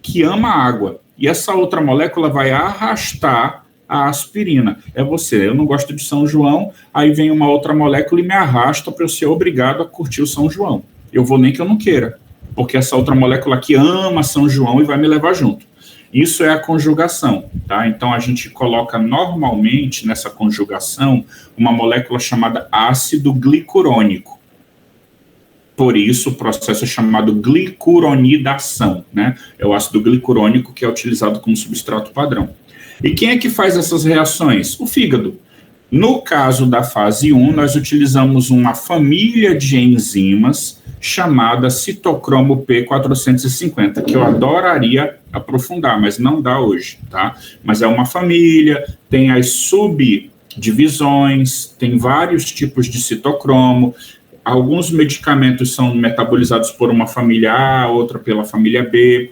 que ama água. E essa outra molécula vai arrastar a aspirina. É você, eu não gosto de São João, aí vem uma outra molécula e me arrasta para eu ser obrigado a curtir o São João. Eu vou nem que eu não queira, porque essa outra molécula aqui ama São João e vai me levar junto. Isso é a conjugação, tá? Então, a gente coloca normalmente nessa conjugação uma molécula chamada ácido glicurônico. Por isso, o processo é chamado glicuronidação, né? É o ácido glicurônico que é utilizado como substrato padrão. E quem é que faz essas reações? O fígado. No caso da fase 1, nós utilizamos uma família de enzimas chamada citocromo P450, que eu adoraria aprofundar, mas não dá hoje, tá? Mas é uma família, tem as subdivisões, tem vários tipos de citocromo. Alguns medicamentos são metabolizados por uma família A, outra pela família B.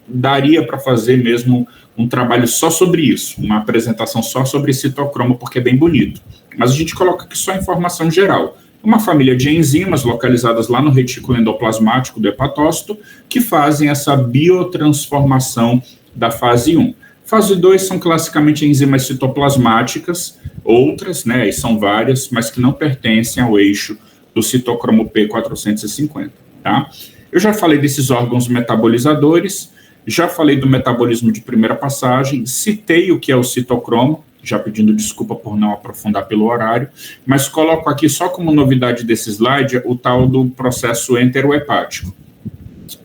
Daria para fazer mesmo um trabalho só sobre isso, uma apresentação só sobre citocromo, porque é bem bonito. Mas a gente coloca aqui só a informação geral. Uma família de enzimas localizadas lá no retículo endoplasmático do hepatócito, que fazem essa biotransformação da fase 1. Fase 2 são classicamente enzimas citoplasmáticas, outras, né, e são várias, mas que não pertencem ao eixo do citocromo P450, tá? Eu já falei desses órgãos metabolizadores, já falei do metabolismo de primeira passagem, citei o que é o citocromo, já pedindo desculpa por não aprofundar pelo horário, mas coloco aqui só como novidade desse slide o tal do processo enterohepático.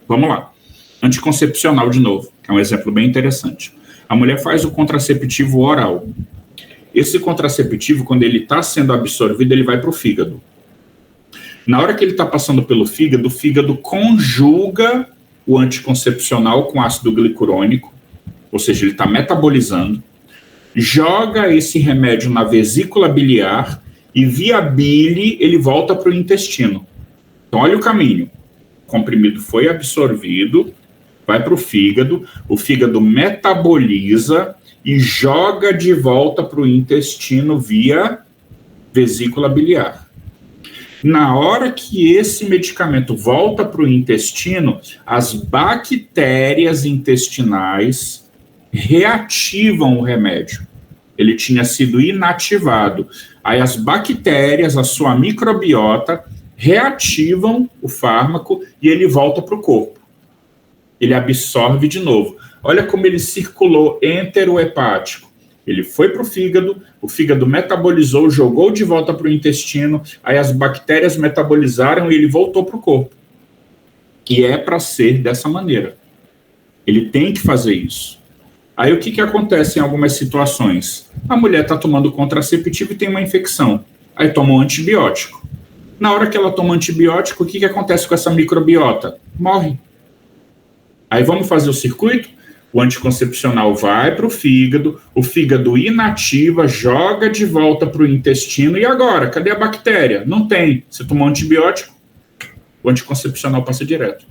Vamos lá. Anticoncepcional de novo, que é um exemplo bem interessante. A mulher faz o contraceptivo oral. Esse contraceptivo, quando ele está sendo absorvido, ele vai para o fígado. Na hora que ele está passando pelo fígado, o fígado conjuga o anticoncepcional com ácido glicurônico, ou seja, ele está metabolizando, joga esse remédio na vesícula biliar e via bile ele volta para o intestino. Então, olha o caminho. O comprimido foi absorvido, vai para o fígado metaboliza e joga de volta para o intestino via vesícula biliar. Na hora que esse medicamento volta para o intestino, as bactérias intestinais reativam o remédio. Ele tinha sido inativado. Aí as bactérias, a sua microbiota, reativam o fármaco e ele volta para o corpo. Ele absorve de novo. Olha como ele circulou enterohepático. Ele foi para o fígado metabolizou, jogou de volta para o intestino, aí as bactérias metabolizaram e ele voltou para o corpo. E é para ser dessa maneira. Ele tem que fazer isso. Aí o que acontece em algumas situações? A mulher está tomando contraceptivo e tem uma infecção. Aí toma um antibiótico. Na hora que ela toma antibiótico, o que acontece com essa microbiota? Morre. Aí vamos fazer o circuito? O anticoncepcional vai para o fígado inativa, joga de volta para o intestino, e agora? Cadê a bactéria? Não tem. Você tomou um antibiótico, o anticoncepcional passa direto.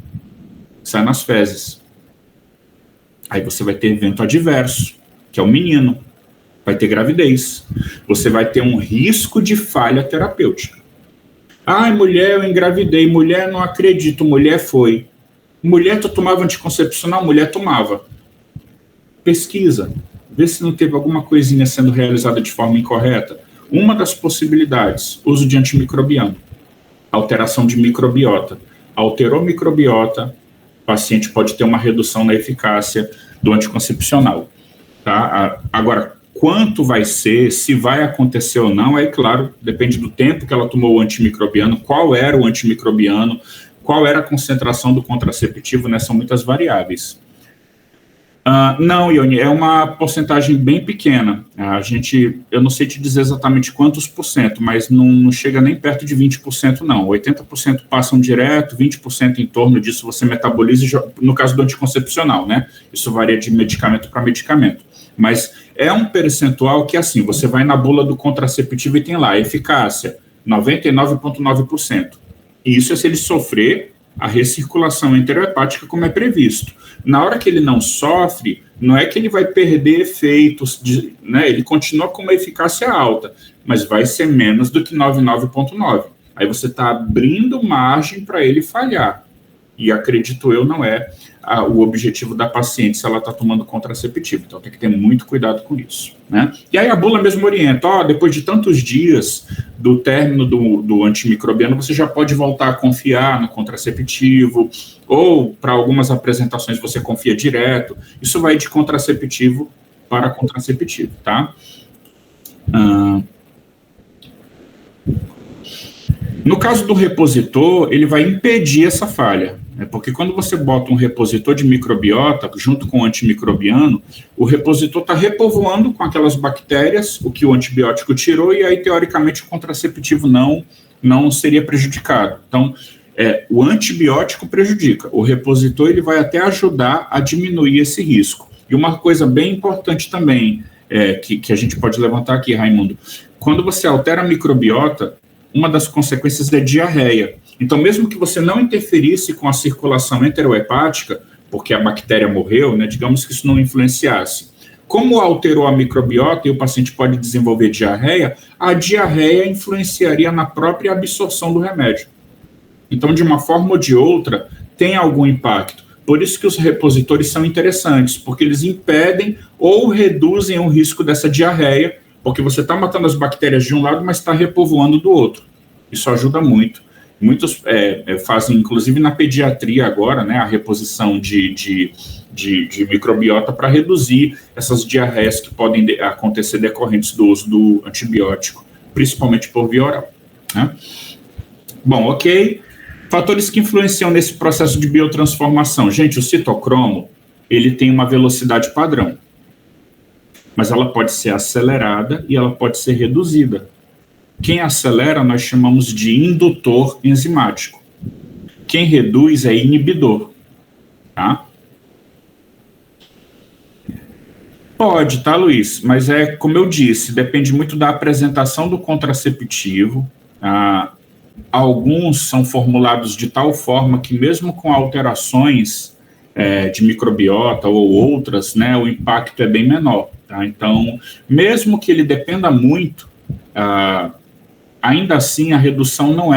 Sai nas fezes. Aí você vai ter evento adverso, que é o menino. Vai ter gravidez. Você vai ter um risco de falha terapêutica. Ai, mulher, eu engravidei. Mulher, não acredito. Mulher foi. Mulher, tu tomava anticoncepcional? Mulher tomava. Pesquisa. Vê se não teve alguma coisinha sendo realizada de forma incorreta. Uma das possibilidades, uso de antimicrobiano. Alteração de microbiota. Alterou microbiota, o paciente pode ter uma redução na eficácia do anticoncepcional. Tá? Agora, quanto vai ser, se vai acontecer ou não, aí, claro, depende do tempo que ela tomou o antimicrobiano, qual era o antimicrobiano, qual era a concentração do contraceptivo, né? São muitas variáveis. Não, Ione, é uma porcentagem bem pequena. Eu não sei te dizer exatamente quantos por cento, mas não chega nem perto de 20%, não. 80% passam direto, 20% em torno disso você metaboliza, no caso do anticoncepcional, né? Isso varia de medicamento para medicamento. Mas é um percentual que, assim, você vai na bula do contraceptivo e tem lá, eficácia, 99,9%. E isso é se ele sofrer a recirculação enterohepática como é previsto. Na hora que ele não sofre, não é que ele vai perder efeitos, né? Ele continua com uma eficácia alta, mas vai ser menos do que 99,9%. Aí você está abrindo margem para ele falhar. E acredito eu, não é o objetivo da paciente se ela está tomando contraceptivo. Então tem que ter muito cuidado com isso, né? E aí a bula mesmo orienta, depois de tantos dias do término do antimicrobiano, você já pode voltar a confiar no contraceptivo, ou para algumas apresentações você confia direto. Isso vai de contraceptivo para contraceptivo, tá? No caso do repositor, ele vai impedir essa falha, né? Porque quando você bota um repositor de microbiota junto com o antimicrobiano, o repositor está repovoando com aquelas bactérias o que o antibiótico tirou, e aí, teoricamente, o contraceptivo não seria prejudicado. Então, o antibiótico prejudica, o repositor ele vai até ajudar a diminuir esse risco. E uma coisa bem importante também, que a gente pode levantar aqui, Raimundo, quando você altera a microbiota, uma das consequências é diarreia. Então, mesmo que você não interferisse com a circulação enterohepática, porque a bactéria morreu, né, digamos que isso não influenciasse. Como alterou a microbiota e o paciente pode desenvolver diarreia, a diarreia influenciaria na própria absorção do remédio. Então, de uma forma ou de outra, tem algum impacto. Por isso que os repositores são interessantes, porque eles impedem ou reduzem o risco dessa diarreia, porque você está matando as bactérias de um lado, mas está repovoando do outro. Isso ajuda muito. Muitos fazem, inclusive na pediatria agora, né, a reposição de microbiota para reduzir essas diarreias que podem acontecer decorrentes do uso do antibiótico, principalmente por via oral, né? Bom, ok. Fatores que influenciam nesse processo de biotransformação. Gente, o citocromo, ele tem uma velocidade padrão, mas ela pode ser acelerada e ela pode ser reduzida. Quem acelera nós chamamos de indutor enzimático. Quem reduz é inibidor, tá? Pode, tá, Luiz? Mas como eu disse, depende muito da apresentação do contraceptivo. Alguns são formulados de tal forma que mesmo com alterações de microbiota ou outras, né, o impacto é bem menor, tá? Então, mesmo que ele dependa muito, ainda assim a redução não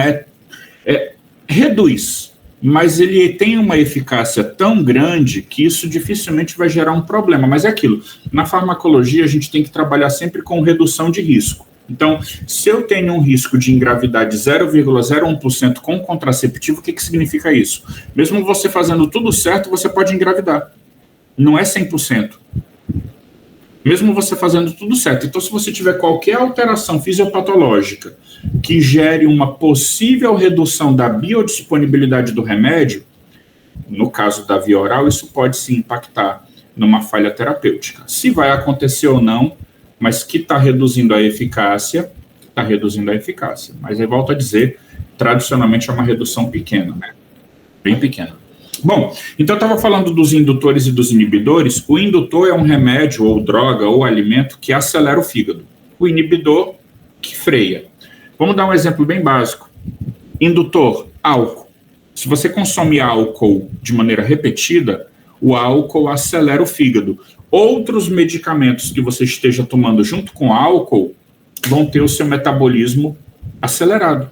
reduz, mas ele tem uma eficácia tão grande que isso dificilmente vai gerar um problema. Mas é aquilo, na farmacologia a gente tem que trabalhar sempre com redução de risco. Então, se eu tenho um risco de engravidar de 0,01% com contraceptivo, o que significa isso? Mesmo você fazendo tudo certo, você pode engravidar. Não é 100%. Mesmo você fazendo tudo certo. Então, se você tiver qualquer alteração fisiopatológica que gere uma possível redução da biodisponibilidade do remédio, no caso da via oral, isso pode se impactar numa falha terapêutica. Se vai acontecer ou não, mas que está reduzindo a eficácia, está reduzindo a eficácia. Mas eu volto a dizer, tradicionalmente é uma redução pequena, né? Bem pequena. Bom, então eu estava falando dos indutores e dos inibidores. O indutor é um remédio ou droga ou alimento que acelera o fígado. O inibidor que freia. Vamos dar um exemplo bem básico. Indutor, álcool. Se você consome álcool de maneira repetida, o álcool acelera o fígado. Outros medicamentos que você esteja tomando junto com álcool vão ter o seu metabolismo acelerado.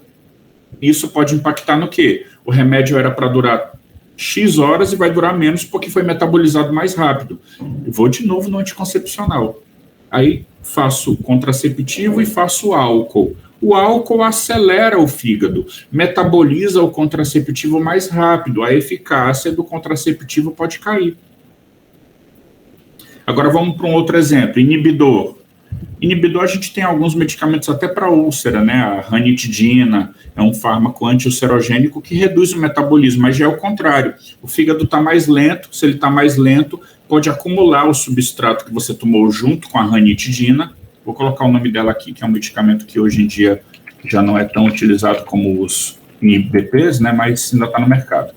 Isso pode impactar no quê? O remédio era para durar X horas e vai durar menos porque foi metabolizado mais rápido. Eu vou de novo no anticoncepcional. Aí faço contraceptivo e faço álcool. O álcool acelera o fígado, metaboliza o contraceptivo mais rápido, a eficácia do contraceptivo pode cair. Agora vamos para um outro exemplo, inibidor. Inibidor, a gente tem alguns medicamentos até para úlcera, né? A ranitidina é um fármaco antiulcerogênico que reduz o metabolismo, mas já é o contrário. O fígado está mais lento, se ele está mais lento, pode acumular o substrato que você tomou junto com a ranitidina. Vou colocar o nome dela aqui, que é um medicamento que hoje em dia já não é tão utilizado como os IBPs, né? Mas ainda está no mercado.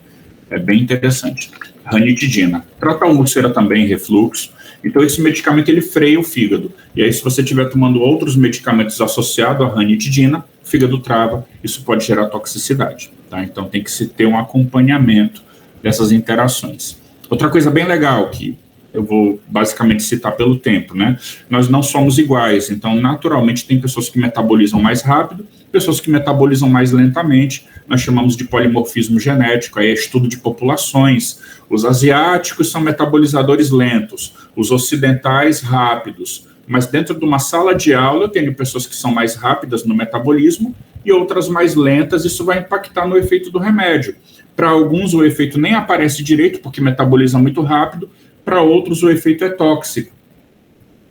É bem interessante. Ranitidina. Trata a úlcera também, refluxo. Então, esse medicamento, ele freia o fígado. E aí, se você estiver tomando outros medicamentos associados à ranitidina, o fígado trava, isso pode gerar toxicidade. Tá? Então, tem que se ter um acompanhamento dessas interações. Outra coisa bem legal, que eu vou basicamente citar pelo tempo, né? Nós não somos iguais, então, naturalmente, tem pessoas que metabolizam mais rápido, pessoas que metabolizam mais lentamente. Nós chamamos de polimorfismo genético, aí é estudo de populações. Os asiáticos são metabolizadores lentos, os ocidentais rápidos. Mas dentro de uma sala de aula, eu tenho pessoas que são mais rápidas no metabolismo e outras mais lentas. Isso vai impactar no efeito do remédio. Para alguns, o efeito nem aparece direito, porque metaboliza muito rápido. Para outros, o efeito é tóxico,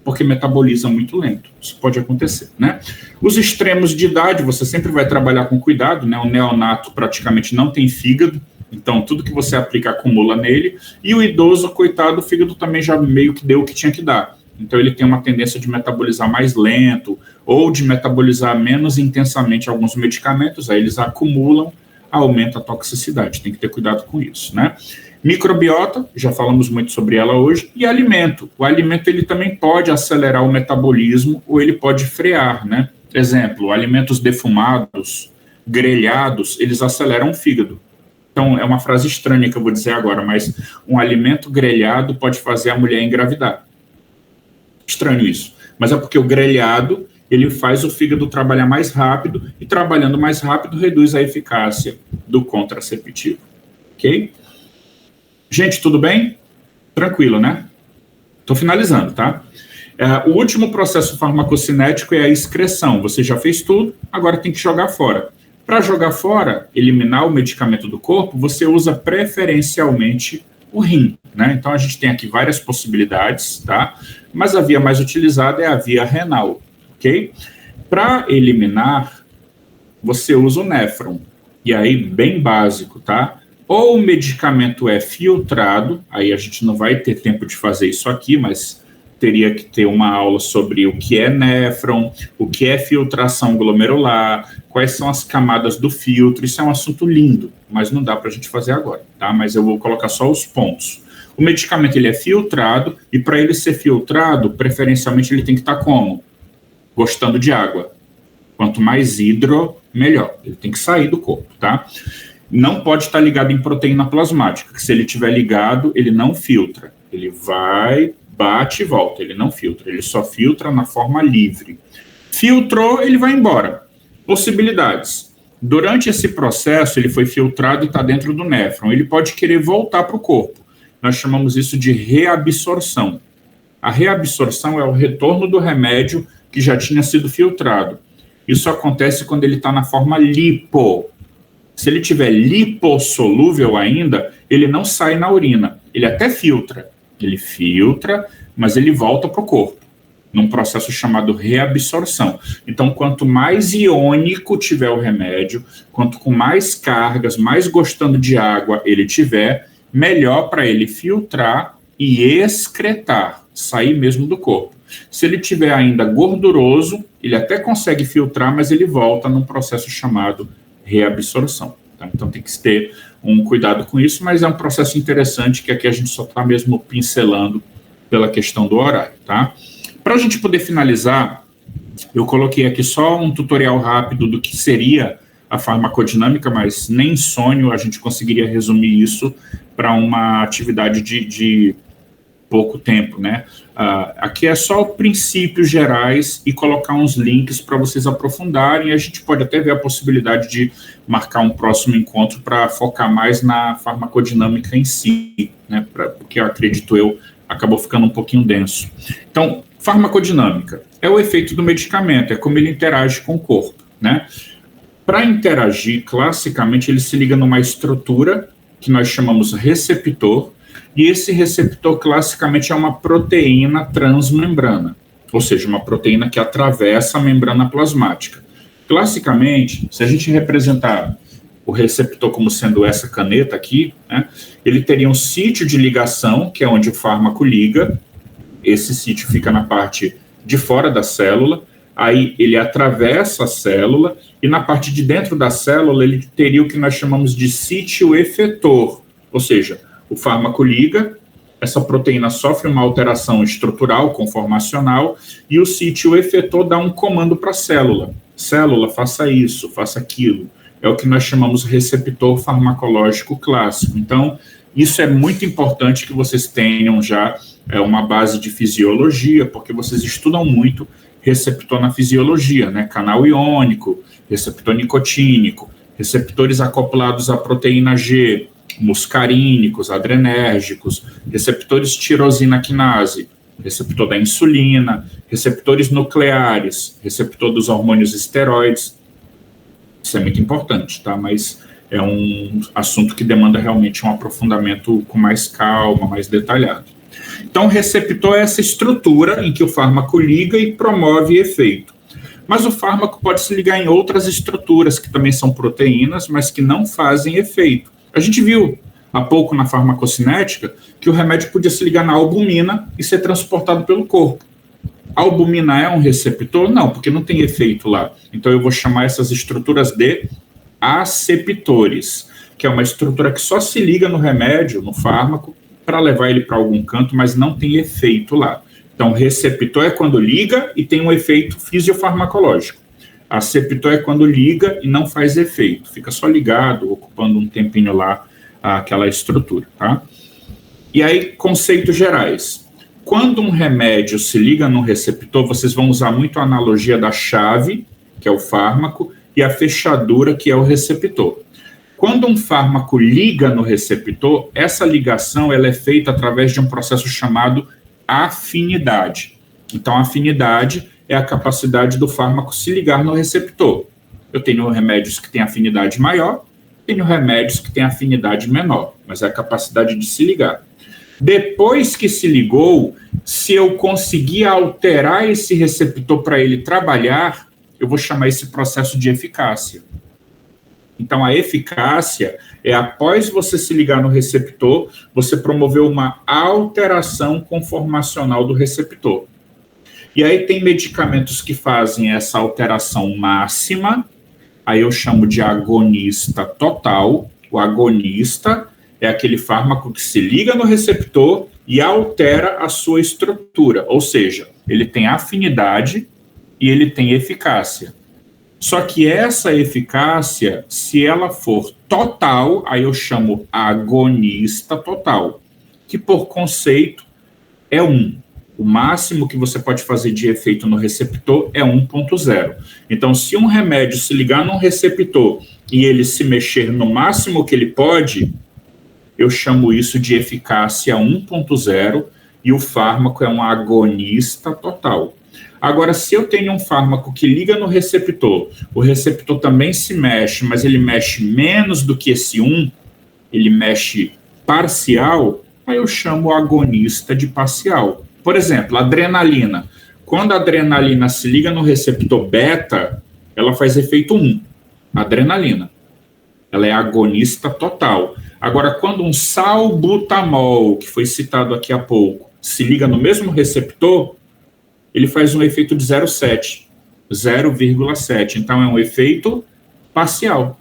porque metaboliza muito lento. Isso pode acontecer, né? Os extremos de idade, você sempre vai trabalhar com cuidado, né? O neonato praticamente não tem fígado, então tudo que você aplica acumula nele. E o idoso, coitado, o fígado também já meio que deu o que tinha que dar. Então ele tem uma tendência de metabolizar mais lento ou de metabolizar menos intensamente alguns medicamentos, aí eles acumulam, aumenta a toxicidade. Tem que ter cuidado com isso, né? Microbiota, já falamos muito sobre ela hoje, e alimento. O alimento, ele também pode acelerar o metabolismo ou ele pode frear, né? Exemplo, alimentos defumados, grelhados, eles aceleram o fígado. Então, é uma frase estranha que eu vou dizer agora, mas um alimento grelhado pode fazer a mulher engravidar. Estranho isso. Mas é porque o grelhado, ele faz o fígado trabalhar mais rápido, e trabalhando mais rápido, reduz a eficácia do contraceptivo. Ok? Gente, tudo bem? Tranquilo, né? Estou finalizando, tá? O último processo farmacocinético é a excreção. Você já fez tudo, agora tem que jogar fora. Para jogar fora, eliminar o medicamento do corpo, você usa preferencialmente o rim, né? Então, a gente tem aqui várias possibilidades, tá? Mas a via mais utilizada é a via renal, ok? Para eliminar, você usa o néfron. E aí, bem básico, tá? Ou o medicamento é filtrado, aí a gente não vai ter tempo de fazer isso aqui, mas teria que ter uma aula sobre o que é néfron, o que é filtração glomerular, quais são as camadas do filtro. Isso é um assunto lindo, mas não dá para a gente fazer agora, tá? Mas eu vou colocar só os pontos. O medicamento, ele é filtrado, e para ele ser filtrado, preferencialmente ele tem que estar como? Gostando de água. Quanto mais hidro, melhor. Ele tem que sair do corpo, tá? Não pode estar ligado em proteína plasmática, que se ele estiver ligado, ele não filtra. Ele vai, bate e volta, ele não filtra. Ele só filtra na forma livre. Filtrou, ele vai embora. Possibilidades. Durante esse processo, ele foi filtrado e está dentro do néfron. Ele pode querer voltar para o corpo. Nós chamamos isso de reabsorção. A reabsorção é o retorno do remédio que já tinha sido filtrado. Isso acontece quando ele está na forma lipo. Se ele tiver lipossolúvel ainda, ele não sai na urina. Ele até filtra. Ele filtra, mas ele volta para o corpo, num processo chamado reabsorção. Então, quanto mais iônico tiver o remédio, quanto com mais cargas, mais gostando de água ele tiver, melhor para ele filtrar e excretar, sair mesmo do corpo. Se ele tiver ainda gorduroso, ele até consegue filtrar, mas ele volta num processo chamado reabsorção. Tá? Então tem que ter um cuidado com isso, mas é um processo interessante que aqui a gente só está mesmo pincelando pela questão do horário, tá? Para a gente poder finalizar, eu coloquei aqui só um tutorial rápido do que seria a farmacodinâmica, mas nem sonho a gente conseguiria resumir isso para uma atividade de pouco tempo, né? Aqui é só princípios gerais e colocar uns links para vocês aprofundarem, e a gente pode até ver a possibilidade de marcar um próximo encontro para focar mais na farmacodinâmica em si, né? Porque eu acredito acabou ficando um pouquinho denso. Então, farmacodinâmica é o efeito do medicamento, é como ele interage com o corpo, né? Para interagir, classicamente, ele se liga numa estrutura que nós chamamos receptor, e esse receptor, classicamente, é uma proteína transmembrana, ou seja, uma proteína que atravessa a membrana plasmática. Classicamente, se a gente representar o receptor como sendo essa caneta aqui, né, ele teria um sítio de ligação, que é onde o fármaco liga. Esse sítio fica na parte de fora da célula, aí ele atravessa a célula, e na parte de dentro da célula ele teria o que nós chamamos de sítio efetor, ou seja, o fármaco liga, essa proteína sofre uma alteração estrutural, conformacional, e o sítio efetor dá um comando para a célula. Célula, faça isso, faça aquilo. É o que nós chamamos receptor farmacológico clássico. Então, isso é muito importante que vocês tenham já uma base de fisiologia, porque vocês estudam muito receptor na fisiologia, né? Canal iônico, receptor nicotínico, receptores acoplados à proteína G, muscarínicos, adrenérgicos, receptores tirosina quinase, receptor da insulina, receptores nucleares, receptor dos hormônios esteroides. Isso é muito importante, tá? Mas é um assunto que demanda realmente um aprofundamento com mais calma, mais detalhado. Então, o receptor é essa estrutura em que o fármaco liga e promove efeito. Mas o fármaco pode se ligar em outras estruturas, que também são proteínas, mas que não fazem efeito. A gente viu há pouco na farmacocinética que o remédio podia se ligar na albumina e ser transportado pelo corpo. A albumina é um receptor? Não, porque não tem efeito lá. Então eu vou chamar essas estruturas de aceptores, que é uma estrutura que só se liga no remédio, no fármaco, para levar ele para algum canto, mas não tem efeito lá. Então receptor é quando liga e tem um efeito fisiofarmacológico. Aceptor é quando liga e não faz efeito, fica só ligado, ocupando um tempinho lá aquela estrutura, tá? E aí, conceitos gerais. Quando um remédio se liga no receptor, vocês vão usar muito a analogia da chave, que é o fármaco, e a fechadura, que é o receptor. Quando um fármaco liga no receptor, essa ligação ela é feita através de um processo chamado afinidade. Então, a afinidade é a capacidade do fármaco se ligar no receptor. Eu tenho remédios que têm afinidade maior, tenho remédios que têm afinidade menor, mas é a capacidade de se ligar. Depois que se ligou, se eu conseguir alterar esse receptor para ele trabalhar, eu vou chamar esse processo de eficácia. Então, a eficácia é após você se ligar no receptor, você promover uma alteração conformacional do receptor. E aí tem medicamentos que fazem essa alteração máxima, aí eu chamo de agonista total. O agonista é aquele fármaco que se liga no receptor e altera a sua estrutura, ou seja, ele tem afinidade e ele tem eficácia. Só que essa eficácia, se ela for total, aí eu chamo agonista total, que por conceito é 1. O máximo que você pode fazer de efeito no receptor é 1.0. Então, se um remédio se ligar num receptor e ele se mexer no máximo que ele pode, eu chamo isso de eficácia 1.0 e o fármaco é um agonista total. Agora, se eu tenho um fármaco que liga no receptor, o receptor também se mexe, mas ele mexe menos do que esse 1, ele mexe parcial, aí eu chamo o agonista de parcial. Por exemplo, a adrenalina. Quando a adrenalina se liga no receptor beta, ela faz efeito 1, a adrenalina. Ela é agonista total. Agora, quando um salbutamol, que foi citado aqui há pouco, se liga no mesmo receptor, ele faz um efeito de 0,7. Então, é um efeito parcial.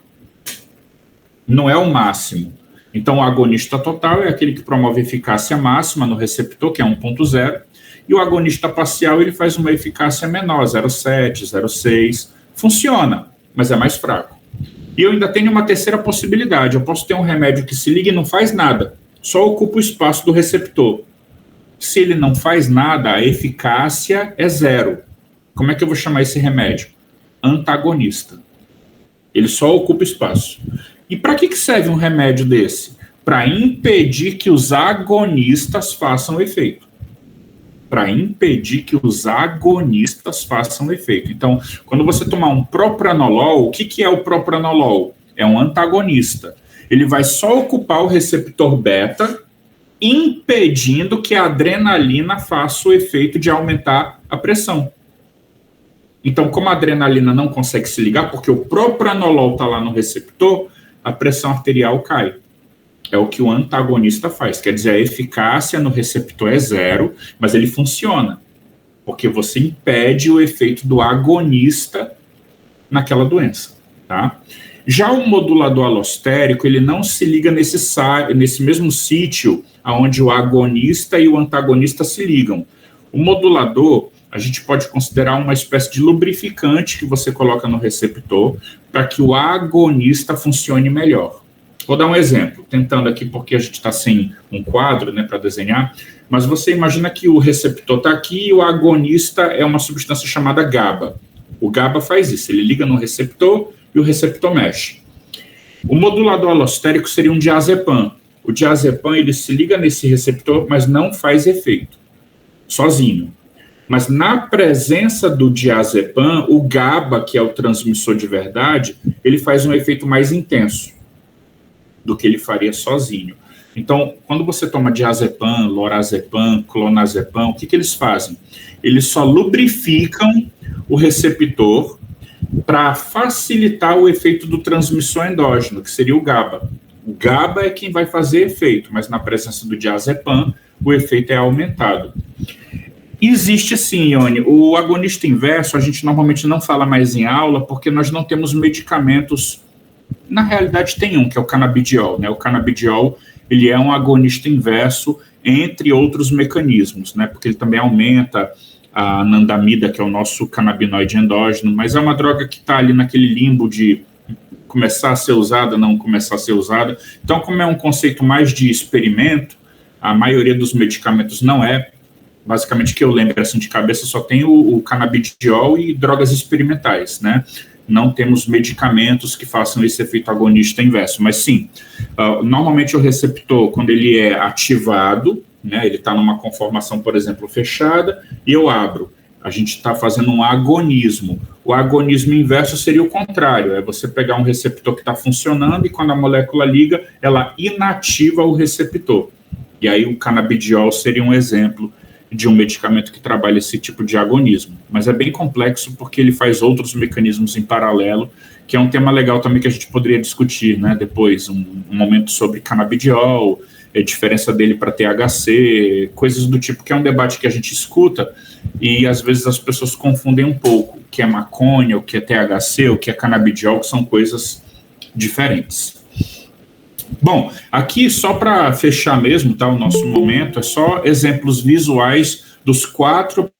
não é o máximo. Então, o agonista total é aquele que promove eficácia máxima no receptor, que é 1.0, e o agonista parcial ele faz uma eficácia menor, 0,7, 0,6. Funciona, mas é mais fraco. E eu ainda tenho uma terceira possibilidade. Eu posso ter um remédio que se liga e não faz nada, só ocupa o espaço do receptor. Se ele não faz nada, a eficácia é 0. Como é que eu vou chamar esse remédio? Antagonista. Ele só ocupa espaço. E para que serve um remédio desse? Para impedir que os agonistas façam efeito. Para impedir que os agonistas façam efeito. Então, quando você tomar um propranolol, o que é o propranolol? É um antagonista. Ele vai só ocupar o receptor beta, impedindo que a adrenalina faça o efeito de aumentar a pressão. Então, como a adrenalina não consegue se ligar, porque o propranolol está lá no receptor, a pressão arterial cai. É o que o antagonista faz. Quer dizer, a eficácia no receptor é 0, mas ele funciona, porque você impede o efeito do agonista naquela doença. Tá? Já o modulador alostérico, ele não se liga nesse mesmo sítio onde o agonista e o antagonista se ligam. O modulador, a gente pode considerar uma espécie de lubrificante que você coloca no receptor para que o agonista funcione melhor. Vou dar um exemplo, tentando aqui, porque a gente está sem um quadro, né, para desenhar, mas você imagina que o receptor está aqui e o agonista é uma substância chamada GABA. O GABA faz isso, ele liga no receptor e o receptor mexe. O modulador alostérico seria um diazepam. O diazepam, ele se liga nesse receptor, mas não faz efeito, sozinho. Mas na presença do diazepam, o GABA, que é o transmissor de verdade, ele faz um efeito mais intenso do que ele faria sozinho. Então, quando você toma diazepam, lorazepam, clonazepam, o que eles fazem? Eles só lubrificam o receptor para facilitar o efeito do transmissor endógeno, que seria o GABA. O GABA é quem vai fazer efeito, mas na presença do diazepam, o efeito é aumentado. Existe sim, Ione. O agonista inverso, a gente normalmente não fala mais em aula, porque nós não temos medicamentos. Na realidade, tem um, que é o canabidiol, né? O canabidiol, ele é um agonista inverso, entre outros mecanismos, né? Porque ele também aumenta a anandamida, que é o nosso canabinoide endógeno, mas é uma droga que está ali naquele limbo de começar a ser usada, não começar a ser usada. Então, como é um conceito mais de experimento, a maioria dos medicamentos não é. Basicamente, que eu lembro assim de cabeça, só tem o canabidiol e drogas experimentais, né? Não temos medicamentos que façam esse efeito agonista inverso, mas sim, normalmente o receptor, quando ele é ativado, né, ele está numa conformação, por exemplo, fechada, e eu abro, a gente está fazendo um agonismo. O agonismo inverso seria o contrário, é você pegar um receptor que está funcionando e quando a molécula liga, ela inativa o receptor. E aí o canabidiol seria um exemplo de um medicamento que trabalha esse tipo de agonismo. Mas é bem complexo porque ele faz outros mecanismos em paralelo, que é um tema legal também que a gente poderia discutir, né, depois, um momento sobre canabidiol, a diferença dele para THC, coisas do tipo, que é um debate que a gente escuta e às vezes as pessoas confundem um pouco o que é maconha, o que é THC, o que é canabidiol, que são coisas diferentes. Bom, aqui só para fechar mesmo, tá, o nosso momento, é só exemplos visuais dos 4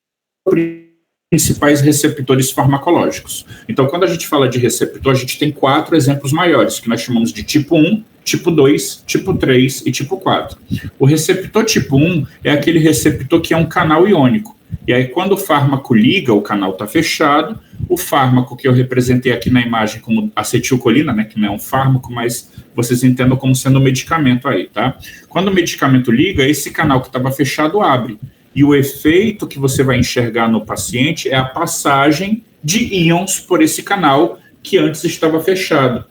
principais receptores farmacológicos. Então, quando a gente fala de receptor, a gente tem 4 exemplos maiores, que nós chamamos de tipo 1, tipo 2, tipo 3 e tipo 4. O receptor tipo 1 é aquele receptor que é um canal iônico. E aí, quando o fármaco liga, o canal está fechado, o fármaco que eu representei aqui na imagem como acetilcolina, né, que não é um fármaco, mas vocês entendam como sendo um medicamento aí, tá? Quando o medicamento liga, esse canal que estava fechado abre. E o efeito que você vai enxergar no paciente é a passagem de íons por esse canal que antes estava fechado.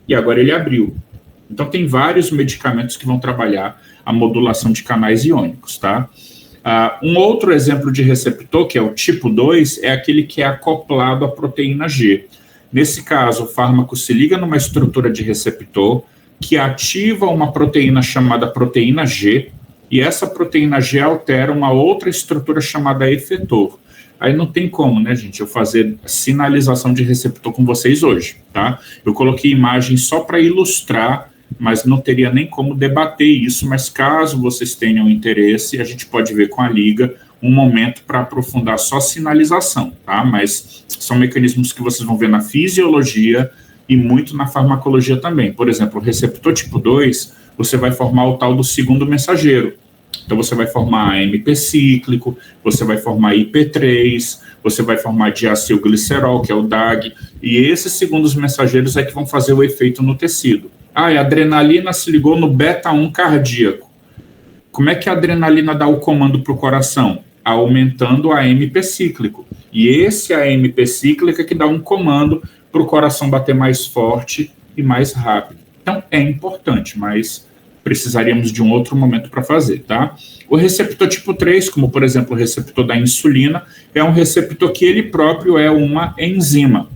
E agora ele abriu. Então, tem vários medicamentos que vão trabalhar a modulação de canais iônicos, tá? Um outro exemplo de receptor, que é o tipo 2, é aquele que é acoplado à proteína G. Nesse caso, o fármaco se liga numa estrutura de receptor que ativa uma proteína chamada proteína G, e essa proteína G altera uma outra estrutura chamada efetor. Aí não tem como, né, gente, eu fazer sinalização de receptor com vocês hoje, tá? Eu coloquei imagem só para ilustrar, mas não teria nem como debater isso, mas caso vocês tenham interesse, a gente pode ver com a liga um momento para aprofundar só sinalização, tá? Mas são mecanismos que vocês vão ver na fisiologia e muito na farmacologia também. Por exemplo, o receptor tipo 2, você vai formar o tal do segundo mensageiro. Então, você vai formar AMP cíclico, você vai formar IP3, você vai formar diacilglicerol, que é o DAG, e esses segundos mensageiros é que vão fazer o efeito no tecido. Ah, a adrenalina se ligou no beta-1 cardíaco. Como é que a adrenalina dá o comando para o coração? Aumentando o AMP cíclico. E esse AMP cíclico é que dá um comando para o coração bater mais forte e mais rápido. Então, é importante, mas precisaríamos de um outro momento para fazer, tá? O receptor tipo 3, como por exemplo o receptor da insulina, é um receptor que ele próprio é uma enzima.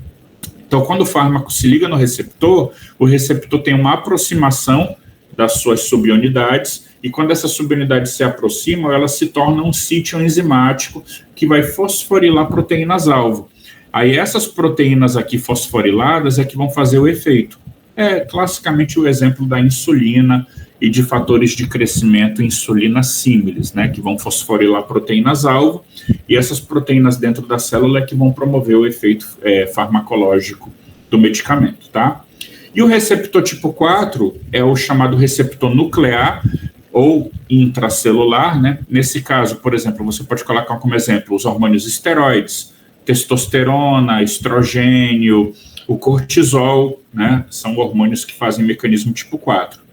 Então, quando o fármaco se liga no receptor, o receptor tem uma aproximação das suas subunidades, e quando essas subunidades se aproximam, elas se tornam um sítio enzimático que vai fosforilar proteínas-alvo. Aí essas proteínas aqui fosforiladas é que vão fazer o efeito. É classicamente o exemplo da insulina e de fatores de crescimento insulina símiles, né, que vão fosforilar proteínas-alvo, e essas proteínas dentro da célula é que vão promover o efeito farmacológico do medicamento, tá? E o receptor tipo 4 é o chamado receptor nuclear ou intracelular, né? Nesse caso, por exemplo, você pode colocar como exemplo os hormônios esteroides, testosterona, estrogênio, o cortisol, né? São hormônios que fazem mecanismo tipo 4.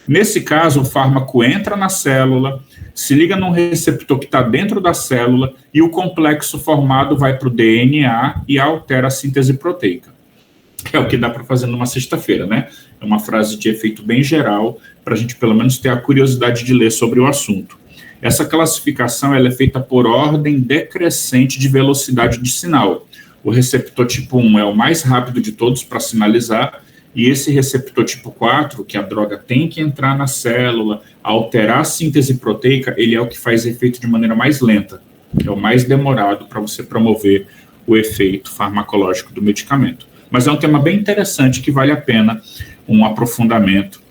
Nesse caso, o fármaco entra na célula, se liga num receptor que está dentro da célula e o complexo formado vai para o DNA e altera a síntese proteica. É o que dá para fazer numa sexta-feira, né? É uma frase de efeito bem geral, para a gente pelo menos ter a curiosidade de ler sobre o assunto. Essa classificação ela é feita por ordem decrescente de velocidade de sinal. O receptor tipo 1 é o mais rápido de todos para sinalizar, e esse receptor tipo 4, que a droga tem que entrar na célula, alterar a síntese proteica, ele é o que faz efeito de maneira mais lenta, é o mais demorado para você promover o efeito farmacológico do medicamento. Mas é um tema bem interessante que vale a pena um aprofundamento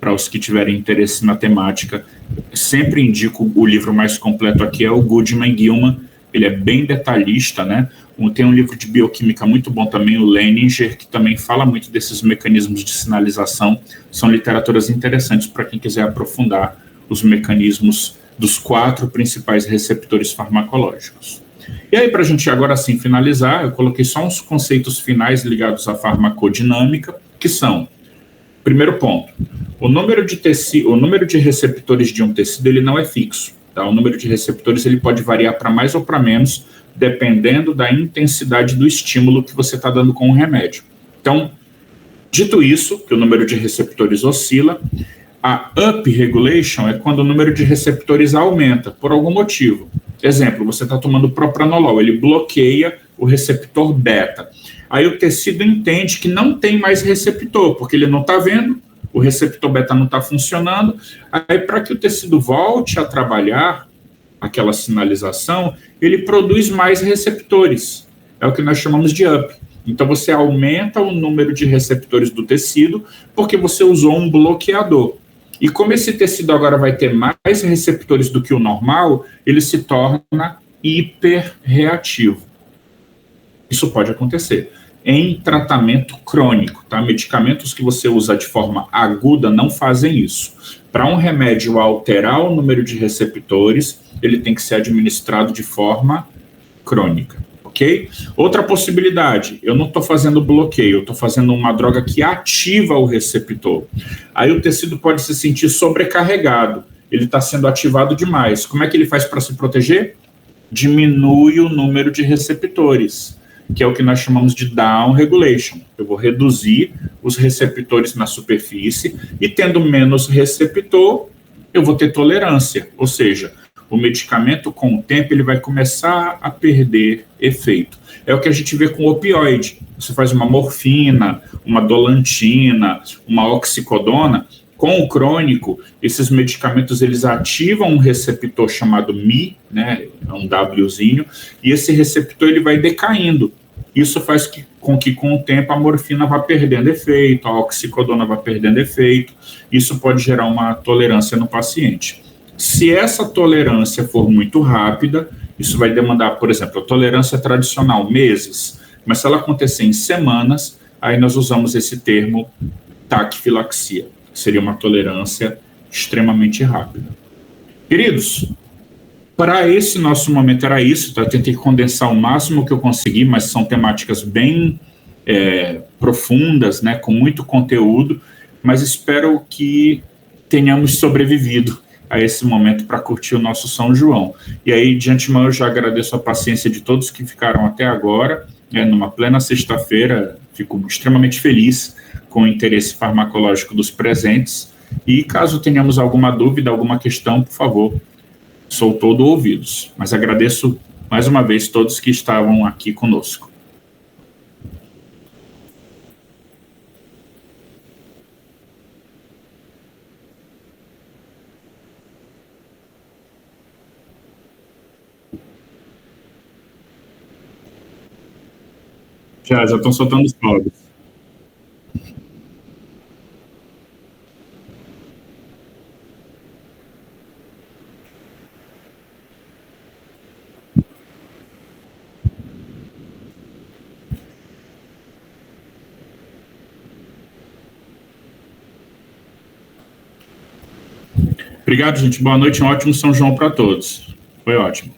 para os que tiverem interesse na temática. Sempre indico o livro mais completo aqui, é o Goodman-Gilman, ele é bem detalhista, né? Tem um livro de bioquímica muito bom também, o Leninger, que também fala muito desses mecanismos de sinalização. São literaturas interessantes para quem quiser aprofundar os mecanismos dos 4 principais receptores farmacológicos. E aí, para a gente agora sim finalizar, eu coloquei só uns conceitos finais ligados à farmacodinâmica, que são, primeiro ponto, o número de receptores de um tecido ele não é fixo. Tá? O número de receptores ele pode variar para mais ou para menos, dependendo da intensidade do estímulo que você está dando com o remédio. Então, dito isso, que o número de receptores oscila, a upregulation é quando o número de receptores aumenta, por algum motivo. Exemplo, você está tomando propranolol, ele bloqueia o receptor beta. Aí o tecido entende que não tem mais receptor, porque ele não está vendo, o receptor beta não está funcionando. Aí, para que o tecido volte a trabalhar aquela sinalização, ele produz mais receptores. É o que nós chamamos de up. Então, você aumenta o número de receptores do tecido porque você usou um bloqueador. E como esse tecido agora vai ter mais receptores do que o normal, ele se torna hiperreativo. Isso pode acontecer em tratamento crônico, tá? Medicamentos que você usa de forma aguda não fazem isso. Para um remédio alterar o número de receptores, ele tem que ser administrado de forma crônica, ok? Outra possibilidade, eu não estou fazendo bloqueio, eu estou fazendo uma droga que ativa o receptor. Aí o tecido pode se sentir sobrecarregado, ele está sendo ativado demais. Como é que ele faz para se proteger? Diminui o número de receptores, que é o que nós chamamos de down regulation. Eu vou reduzir os receptores na superfície e, tendo menos receptor, eu vou ter tolerância, ou seja, o medicamento, com o tempo, ele vai começar a perder efeito. É o que a gente vê com o opioide. Você faz uma morfina, uma dolantina, uma oxicodona, Com o crônico, esses medicamentos eles ativam um receptor chamado Mi, né, é um Wzinho, e esse receptor ele vai decaindo. Isso faz com que com o tempo a morfina vá perdendo efeito, a oxicodona vá perdendo efeito. Isso pode gerar uma tolerância no paciente. Se essa tolerância for muito rápida, isso vai demandar, por exemplo, a tolerância tradicional, meses, mas se ela acontecer em semanas, aí nós usamos esse termo taquifilaxia, que seria uma tolerância extremamente rápida. Queridos, para esse nosso momento era isso, tá? Eu tentei condensar o máximo que eu consegui, mas são temáticas bem profundas, né, com muito conteúdo, mas espero que tenhamos sobrevivido a esse momento para curtir o nosso São João. E aí, de antemão, eu já agradeço a paciência de todos que ficaram até agora, numa plena sexta-feira, fico extremamente feliz com o interesse farmacológico dos presentes, e caso tenhamos alguma dúvida, alguma questão, por favor, sou todo ouvidos, mas agradeço mais uma vez todos que estavam aqui conosco. Já estão soltando os fogos. Obrigado, gente. Boa noite. Um ótimo São João para todos. Foi ótimo.